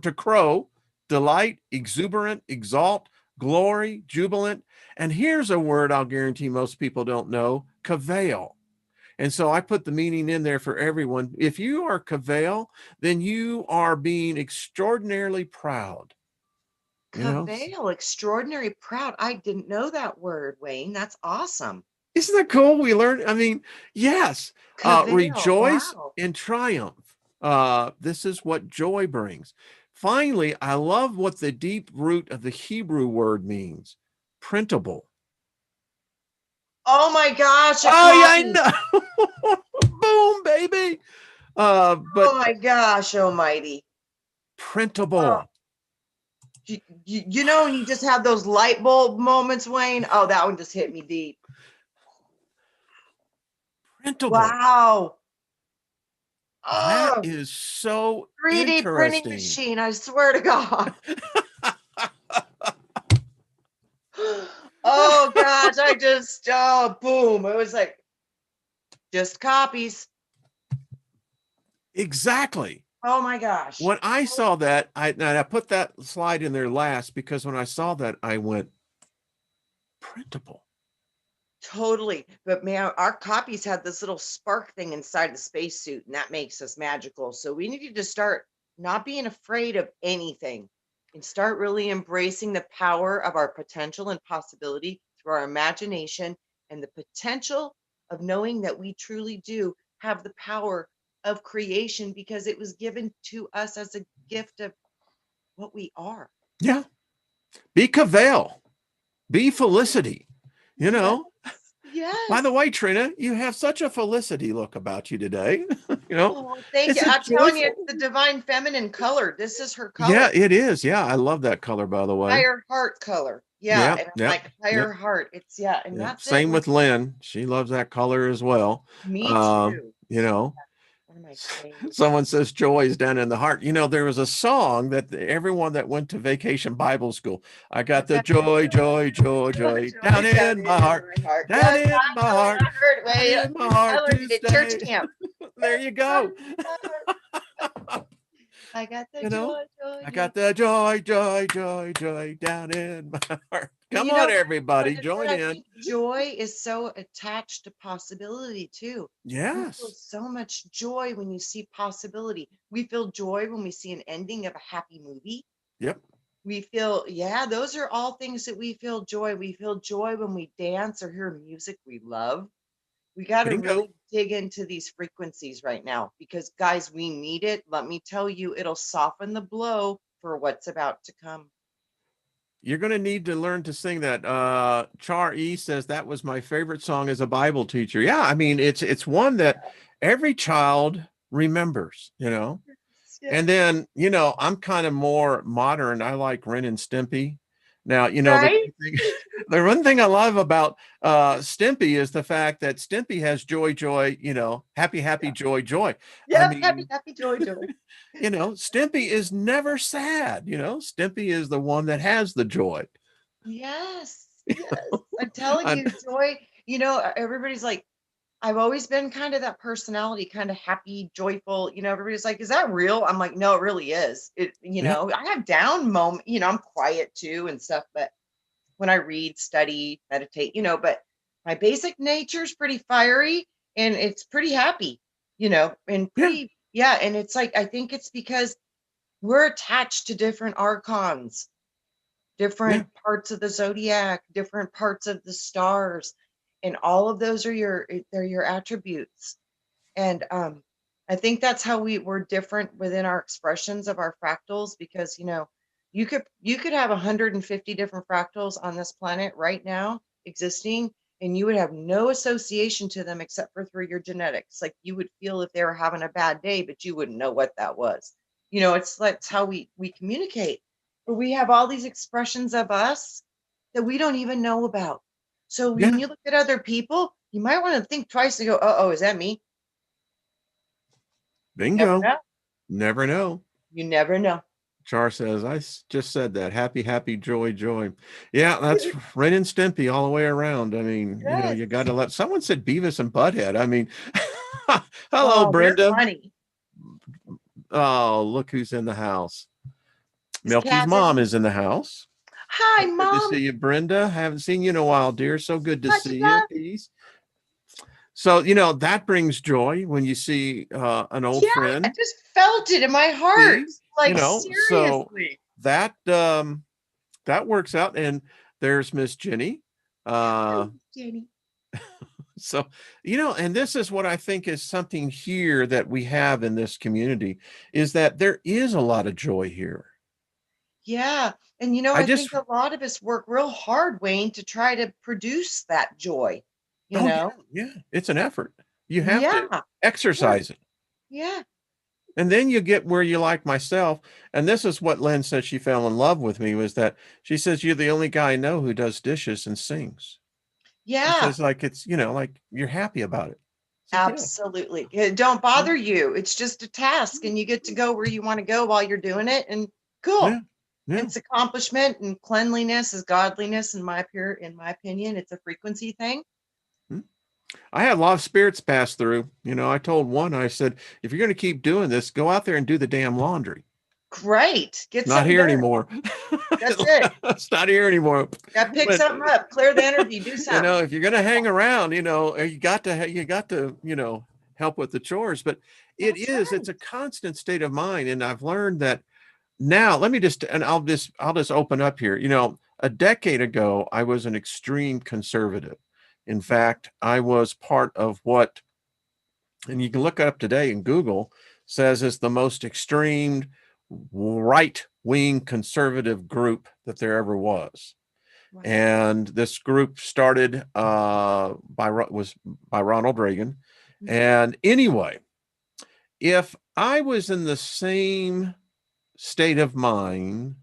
to crow, delight, exuberant, exalt, glory, jubilant. And here's a word I'll guarantee most people don't know: cavail. And so I put the meaning in there for everyone. If you are cavail, then you are being extraordinarily proud. You know, Cavail, extraordinary proud. I didn't know that word, Wayne. That's awesome. isn't that cool? We learned, I mean, yes, Cavail, rejoice wow. and triumph. This is what joy brings. Finally, I love what the deep root of the Hebrew word means: printable. Oh my gosh, a Oh, yeah, I copy. know. Boom, baby. Oh But my gosh, almighty. Oh, printable. you know, when you just have those light bulb moments, Wayne. Oh, that one just hit me deep. Printable. Wow. That Oh, is so 3D printing interesting. machine, I swear to God. Oh gosh, I just boom. It was like just copies. Exactly. Oh my gosh. When I saw that, I put that slide in there last because when I saw that, I went, printable. Totally. But man, our copies had this little spark thing inside the spacesuit, and that makes us magical. So we needed to start not being afraid of anything and start really embracing the power of our potential and possibility through our imagination and the potential of knowing that we truly do have the power of creation because it was given to us as a gift of what we are. Yeah. Be Cavell. Be Felicity. You Yes. know, by the Yes. way, Trina, you have such a Felicity look about you today. You know, Oh, thank you. it's a I'm telling you, joyful. it's the divine feminine color. This is her Yeah, color. it is. Yeah, I love that color, by the way. Higher heart color. Yeah. Yeah, And I'm yep, like, yep, higher heart. It's yeah. And yep. that's it. Same with Lynn. She loves that color as well. Me too. You know, One of my favorites. someone says joy is down in the heart. You know, there was a song that everyone that went to vacation Bible school, I I got the got the joy, joy, joy, joy, joy, joy, joy down joy down in my in heart, my heart. down Yes, in my heart, I heard down way. in my I heart learned to it at church stay. camp. There you go. I got the You know, joy, joy, I joy. got the joy, joy, joy, joy down in my heart. And Come you know on, what everybody, is it? join I in. think joy is so attached to possibility too. You feel Yes. so much joy when you see possibility. We feel joy when we see an ending of a happy movie. Yep. We feel, yeah, those are all things that we feel joy. We feel joy when we dance or hear music we love. We got to Bingo. really dig into these frequencies right now because, guys, we need it. Let me tell you, it'll soften the blow for what's about to come. You're going to need to learn to sing that. Char E says that was my favorite song as a Bible teacher. Yeah, I mean it's one that every child remembers, you know. Yeah. And then, you know, I'm kind of more modern. I like Ren and Stimpy. Now, you know, Right? the one thing I love about Stimpy is the fact that Stimpy has joy, joy, you know, happy, happy, Yeah. joy, joy. I Yep. Happy, mean, happy, joy, joy. you know, Stimpy is never sad. You know, Stimpy is the one that has the joy. Yes. Yes. I'm telling And you, joy, everybody's like, I've always been kind of that personality, kind of happy, joyful. Everybody's like, is that real? I'm like, no, it really is. yeah, I have down moment, I'm quiet too and stuff, but when I read, study, meditate, but my basic nature is pretty fiery and it's pretty happy, and yeah, pretty, yeah. And it's like, I think it's because we're attached to different archons, yeah, different parts of the zodiac, different parts of the stars, and all of those are they're your attributes. And I think that's how we're different within our expressions of our fractals because you could have 150 different fractals on this planet right now existing and you would have no association to them except for through your genetics. Like you would feel if they were having a bad day, but you wouldn't know what that was. It's that's how we communicate. But we have all these expressions of us that we don't even know about. So when yeah, you look at other people, You might want to think twice and go, oh, is that me? Never Bingo. know. Never know. You never know. Char says, just said that. Happy, happy, joy, joy. Yeah, that's Ren and Stimpy all the way around. I mean, Yes. you got to let someone said Beavis and Butthead. I mean, hello, Oh, they're Brenda. funny. Oh, look who's in the house. Is Milky's Kaz in? mom is in the house. Hi, Good to Mom. see you, Brenda. Haven't seen you in a while, dear. So good to Much see you. love. Peace. So, that brings joy when you see an old Yeah, I friend. just felt it in my heart. See, Like, so seriously. that that works out. And there's Miss Jenny. Hi, Uh, Jenny. so, and this is what I think is something here that we have in this community is that there is a lot of joy here. Yeah. And I I just, think a lot of us work real hard, Wayne, to try to produce that joy, you oh yeah, know? yeah, it's an effort. You have Yeah, to of course. exercise it. Yeah. And then you get where you like myself. And this is what Lynn said she fell in love with me was that she says, you're the only guy I know who does dishes and sings. She Yeah, says, like, it's, like you're happy about it. I said, yeah, absolutely. It don't yeah, bother you. It's just a task and you get to go where you want to go while you're doing it. And cool. yeah, yeah. It's accomplishment and cleanliness is godliness in my opinion. It's a frequency thing. Hmm. I had a lot of spirits pass through. I told one, I said, if you're going to keep doing this, go out there and do the damn laundry. Great. Get Not something here done. anymore. That's it. It's not here anymore. Got to pick But something up, clear the energy, do something. if you're going to hang around, you got to, help with the chores. But That's it's right. a constant state of mind. And I've learned that now. Let me just, and I'll just open up here. A decade ago, I was an extreme conservative. In fact, I was part of what, and you can look it up today in Google, says is the most extreme right-wing conservative group that there ever was. Wow. And this group started was by Ronald Reagan. Mhm. And anyway, if I was in the same state of mind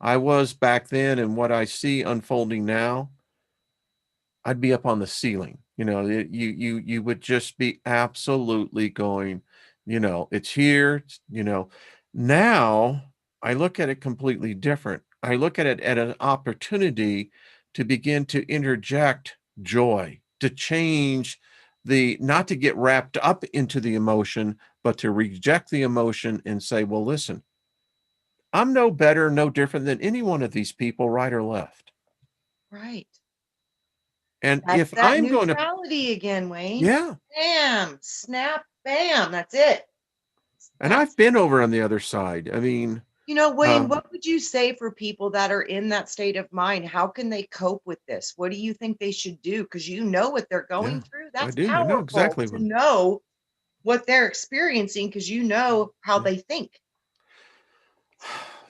I was back then and what I see unfolding now, I'd be up on the ceiling. You would just be absolutely going, it's here, Now I look at it completely different. I look at it at an opportunity to begin to interject joy, to change not to get wrapped up into the emotion, but to reject the emotion and say, well, listen, I'm no better, no different than any one of these people, right or left. Right. And That's if that I'm going to, neutrality again, Wayne. yeah, Bam, snap, bam. That's it. and I've That's been over on the other side. I mean, Wayne, um, what would you say for people that are in that state of mind? How can they cope with this? What do you think they should do? Because you know what they're yeah, going through. I That's do. I know powerful exactly to what. know what they're experiencing because you know how Yeah. they think.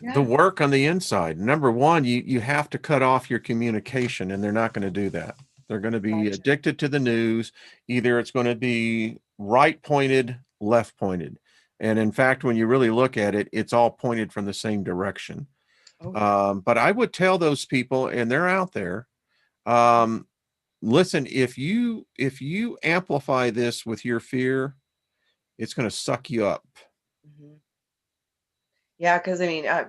The Yeah, work on the inside. Number one, you have to cut off your communication, and they're not going to do that. They're going to be gotcha. addicted to the news. Either it's going to be right pointed, left pointed. And in fact, when you really look at it, it's all pointed from the same direction. Oh yeah. But I would tell those people, and they're out there, Mhm, um, listen, if you amplify this with your fear, it's going to suck you up. mhm. Yeah, because I mean, I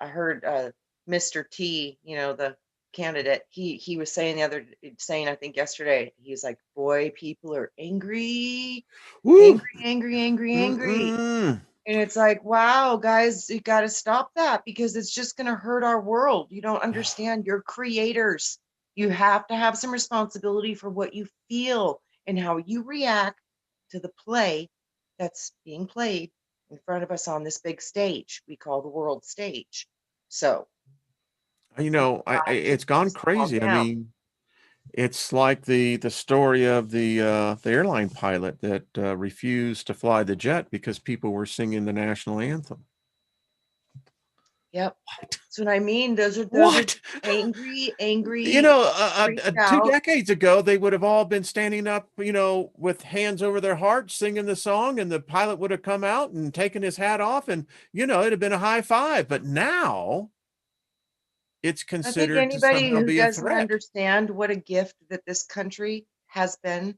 heard Mr. T, the candidate, he was saying saying I think yesterday, he's like, boy, people are angry, Woo! angry, angry, angry, angry. Mm-mm. And it's like, wow, guys, you got to stop that because it's just going to hurt our world. You don't understand. You're creators. You have to have some responsibility for what you feel and how you react to the play that's being played in front of us on this big stage we call the world stage. So we got to It's gone calm crazy. I down. mean, it's like the story of the airline pilot that refused to fly the jet because people were singing the national anthem. Yep. That's what I mean. Those are What? just angry, angry, freaked 2 out. decades ago, they would have all been standing up, with hands over their hearts, singing the song, and the pilot would have come out and taken his hat off, and it'd have been a high five. But now it's I think considered to anybody somehow who be a doesn't threat. understand what a gift that this country has been,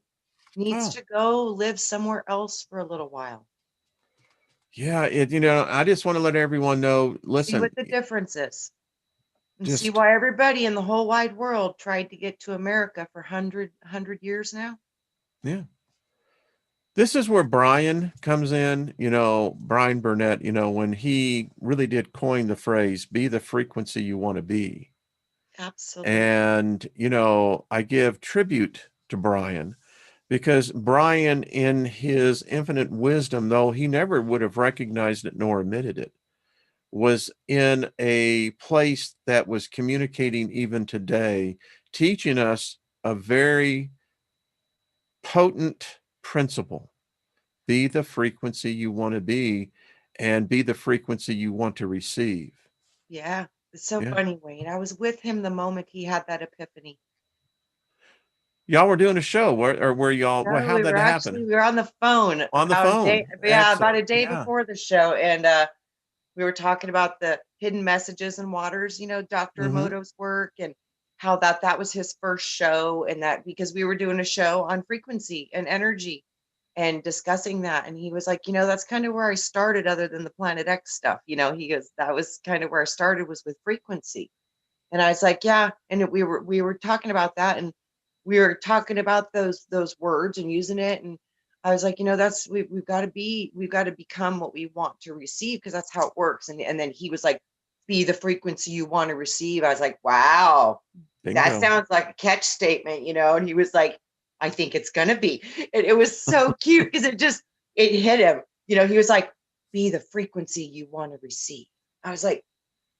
needs Oh, to go live somewhere else for a little while. yeah. I just want to let everyone know, See what listen, the difference is and see just, why everybody in the whole wide world tried to get to America for 100 years now. yeah. This is where Brian comes in, Brian Burnett, when he really did coin the phrase, be the frequency you want to be. Absolutely. And, I give tribute to Brian because Brian, in his infinite wisdom, though he never would have recognized it nor admitted it, was in a place that was communicating even today, teaching us a very potent principle. Be the frequency you want to be and be the frequency you want to receive. Yeah. It's so Yeah. funny, Wayne. I was with him the moment he had that epiphany. Y'all were doing a show where y'all, well, No, how'd that happen? we were on the phone On the about a day, phone. yeah, about Excellent. a day Yeah. before the show, and we were talking about the hidden messages and waters, Dr. Mm-hmm. Emoto's work, and how that was his first show, and that because we were doing a show on frequency and energy and discussing that, and he was like, that's kind of where I started, other than the Planet X stuff. He goes, that was kind of where I started, was with frequency. And I was like, yeah. And we were talking about that, and we were talking about those words and using it. And I was like, that's we've got to become what we want to receive, because that's how it works. And then he was like, be the frequency you want to receive. I was like, wow, that Bingo. sounds like a catch statement. And he was like, I think it's gonna be. And it was so cute because it hit him. He was like, be the frequency you want to receive. I was like,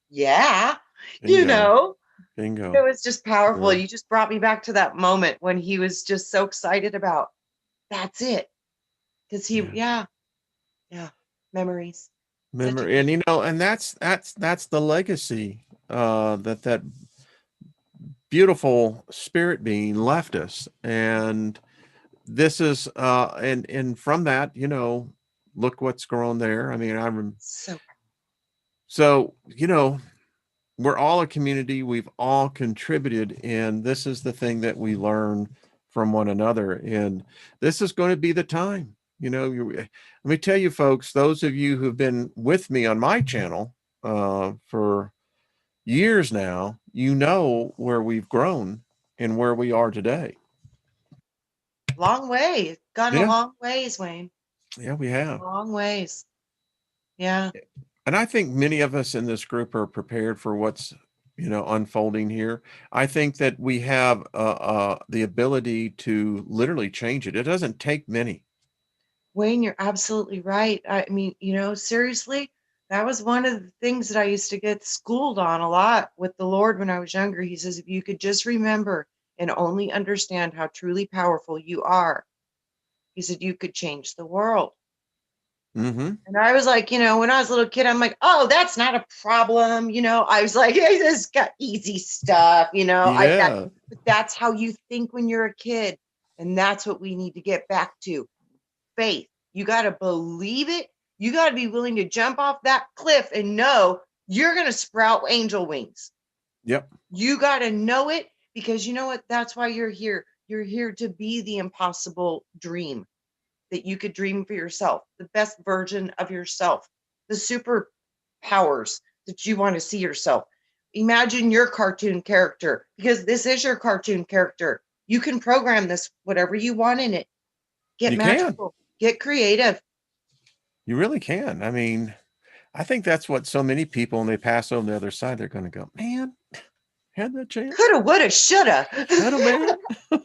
yeah, you Bingo. know, it Bingo. was just powerful. Yeah. You just brought me back to that moment when he was just so excited about that's it. Because Yeah. yeah, memories. Such a Remember, and and that's the legacy that beautiful spirit being left us. And this is and from that, look what's grown there. I mean, so so, we're all a community. We've all contributed, and this is the thing that we learn from one another. And this is going to be the time. Let me tell you, folks, those of you who've been with me on my channel for years now, where we've grown and where we are today. long way. Gone a Yeah, long ways, Wayne. yeah, we have. Long ways. Yeah. And I think many of us in this group are prepared for what's, unfolding here. I think that we have the ability to literally change it. It doesn't take many. Wayne, you're absolutely right. I mean, seriously, that was one of the things that I used to get schooled on a lot with the Lord when I was younger. He says, if you could just remember and only understand how truly powerful you are, he said, you could change the world. Mm-hmm. And I was like, when I was a little kid, I'm like, oh, that's not a problem. I was like, hey, this got easy stuff, Yeah. but that's how you think when you're a kid. And that's what we need to get back to. Faith. You got to believe it. You got to be willing to jump off that cliff and know you're going to sprout angel wings. Yep. You got to know it, because you know what? That's why you're here. You're here to be the impossible dream that you could dream for yourself, the best version of yourself, the superpowers that you want to see yourself. Imagine your cartoon character, because this is your cartoon character. You can program this, whatever you want in it. Get You can. magical, get creative. You really can. I mean, I think that's what so many people, when they pass over the other side, they're going to go, man, had that chance. Coulda, woulda, shoulda. Should have, man.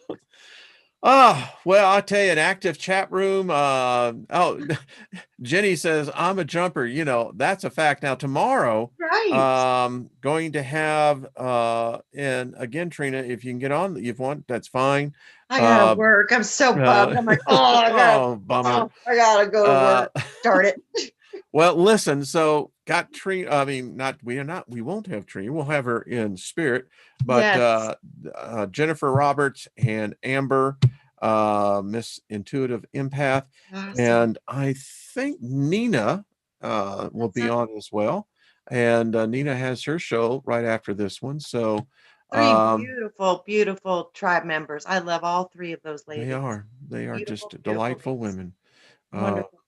Oh, well, I'll tell you, an active chat room. Oh, Jenny says, I'm a jumper. That's a fact. Now, tomorrow, Right. going to have, and again, Trina, if you can get on, if you want, that's fine. I gotta Uh, work. I'm so bummed. uh, I'm like, oh, oh, bummer. I gotta go to Uh, work. Darn it. well, listen, so got Trina, I mean, we won't have Trina, we'll have her in spirit, but Yes. Jennifer Roberts and Amber, Miss Intuitive Empath, Awesome. and I think Nina will That's be up. on as well. And Nina has her show right after this one. So Three beautiful, beautiful tribe members. I love all three of those They ladies. are. They are Beautiful, just beautiful delightful ladies. women. Uh, Wonderful.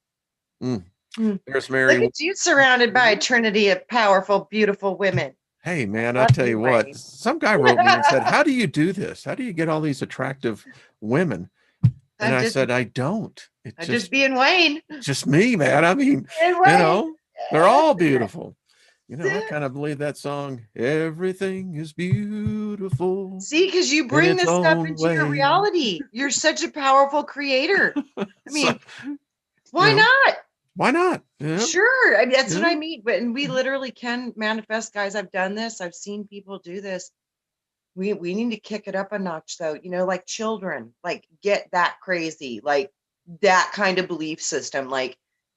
mm. Mm. There's Look Mary. at you surrounded by a trinity of powerful, beautiful women. Hey, man, I Love tell you, you what, Wayne. some guy wrote me and said, how do you do this? How do you get all these attractive women? And I'm I just said, I don't. It's I'm just just being Wayne. just me, man. I mean, And you Wayne. know, they're That's all it. beautiful. You know, I That's it. kind of believe that song, everything is beautiful See, because you in bring its this stuff own into your way. reality. You're such a powerful creator. I So, mean, you why know, not? why not? Yeah, Sure. I mean, that's what yeah. I mean. But and we literally can manifest, guys. I've done this. I've seen people do this. We need to kick it up a notch though, like children, like get that crazy, like that kind of belief system. Like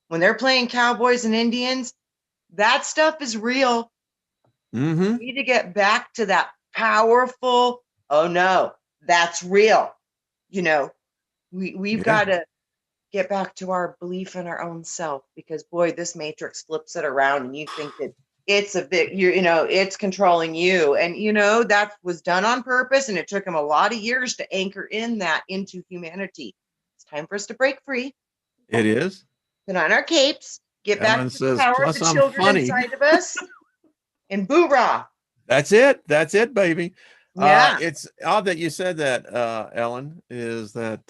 when they're playing cowboys and Indians, that stuff is real. Mm-hmm. We need to get back to that powerful, oh no, that's real. You know, we've Yeah, got to get back to our belief in our own self because boy, this matrix flips it around and you think that it's a bit it's controlling you. And that was done on purpose and it took him a lot of years to anchor in that into humanity. It's time for us to break free, it is. put on our capes, get back Ellen to the says, power of plus the I'm children funny. inside of us and boo-rah. That's it. That's it, baby. Yeah. It's odd that you said that, Ellen, is that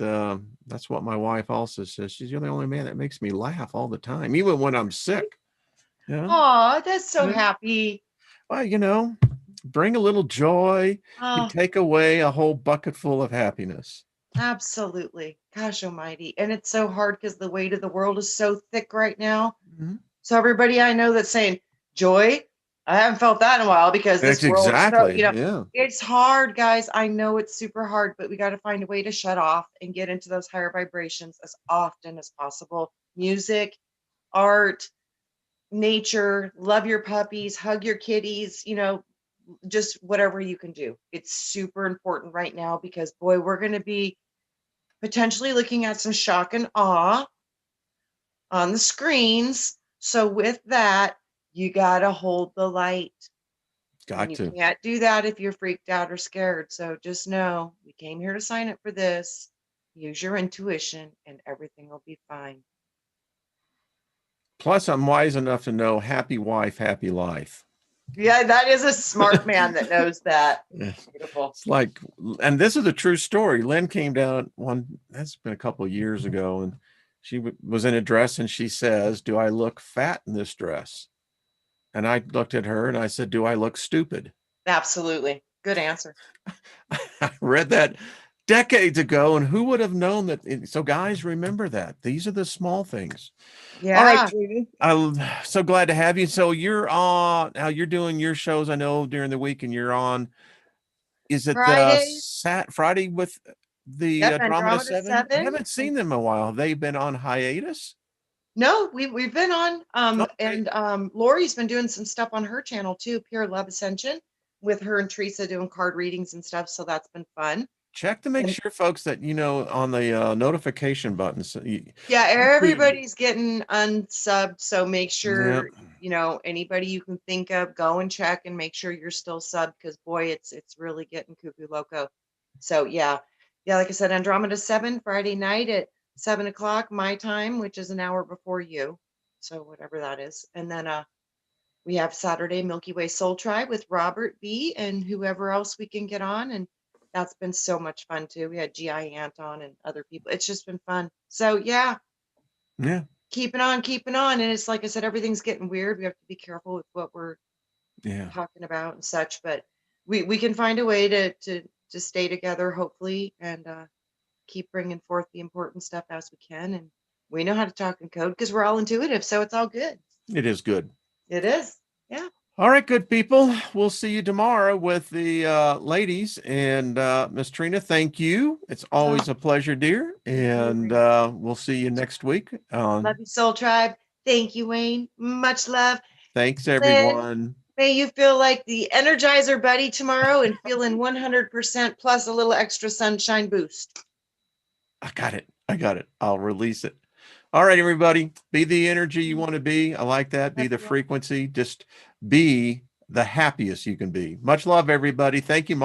that's what my wife also says. She's you're the only man that makes me laugh all the time, even when I'm sick. Yeah. Oh, that's so Yeah. happy. Well, bring a little joy. You Oh, take away a whole bucket full of happiness. absolutely. Gosh almighty. And it's so hard because the weight of the world is so thick right now. Mhm. So everybody I know that's saying, joy, I haven't felt that in a while because It's this world, so, exactly, yeah. it's hard, guys. I know it's super hard, but we got to find a way to shut off and get into those higher vibrations as often as possible. Music, art, nature, love your puppies, hug your kitties, just whatever you can do. It's super important right now because, boy, we're going to be potentially looking at some shock and awe on the screens. So with that, you got to hold the light. And Got you to. can't do that if you're freaked out or scared. So just know we came here to sign up for this. Use your intuition and everything will be fine. Plus, I'm wise enough to know happy wife, happy life. Yeah, that is a smart man that knows that. Yeah. Beautiful. It's like, and this is a true story. Lynn came down that's been a couple of years ago, and she was in a dress and she says, do I look fat in this dress? And I looked at her and I said, do I look stupid? Absolutely. Good answer. I read that decades ago, and who would have known that? So guys, remember that. These are the small things. All right, Yeah. Trina, I'm so glad to have you. So you're on, now you're doing your shows, I know, during the week, and you're on, is it the Fridays. Friday with the Yep. Andromeda Andromeda 7? I 7. haven't seen them in a while. Have they been on hiatus? No, we've been on Okay. and Lori's been doing some stuff on her channel too, Pure Love Ascension, with her and Teresa doing card readings and stuff. So that's been fun. Check to make And sure, folks, that on the notification buttons. yeah, everybody's getting unsubbed. So make Yeah. sure, anybody you can think of, go and check and make sure you're still subbed because boy, it's really getting cuckoo loco. So yeah. Yeah, like I said, Andromeda 7, Friday night at 7 o'clock my time, which is an hour before you. So whatever that is. And then we have Saturday Milky Way Soul Tribe with Robert B and whoever else we can get on. And that's been so much fun too. We had GI Ant on and other people. It's just been fun. So yeah, Yeah. keeping on, keeping on. And it's like I said, everything's getting weird. We have to be careful with what we're Yeah. talking about and such, but we can find a way to stay together, hopefully, and keep bringing forth the important stuff as we can. And we know how to talk in code because we're all intuitive. So it's all good. It is good. It is. Yeah. All right, good people. We'll see you tomorrow with the ladies. And Miss Trina, thank you. It's always a pleasure, dear. And we'll see you next week. Love you, Soul Tribe. Thank you, Wayne. Much love. Thanks, Lynn, everyone. may you feel like the Energizer Buddy tomorrow and feeling 100% plus a little extra sunshine boost. I got it. I got it. I'll release it. All right, everybody. Be the energy you want to be. I like that. Be the frequency. Just be the happiest you can be. Much love, everybody. Thank you, Mom.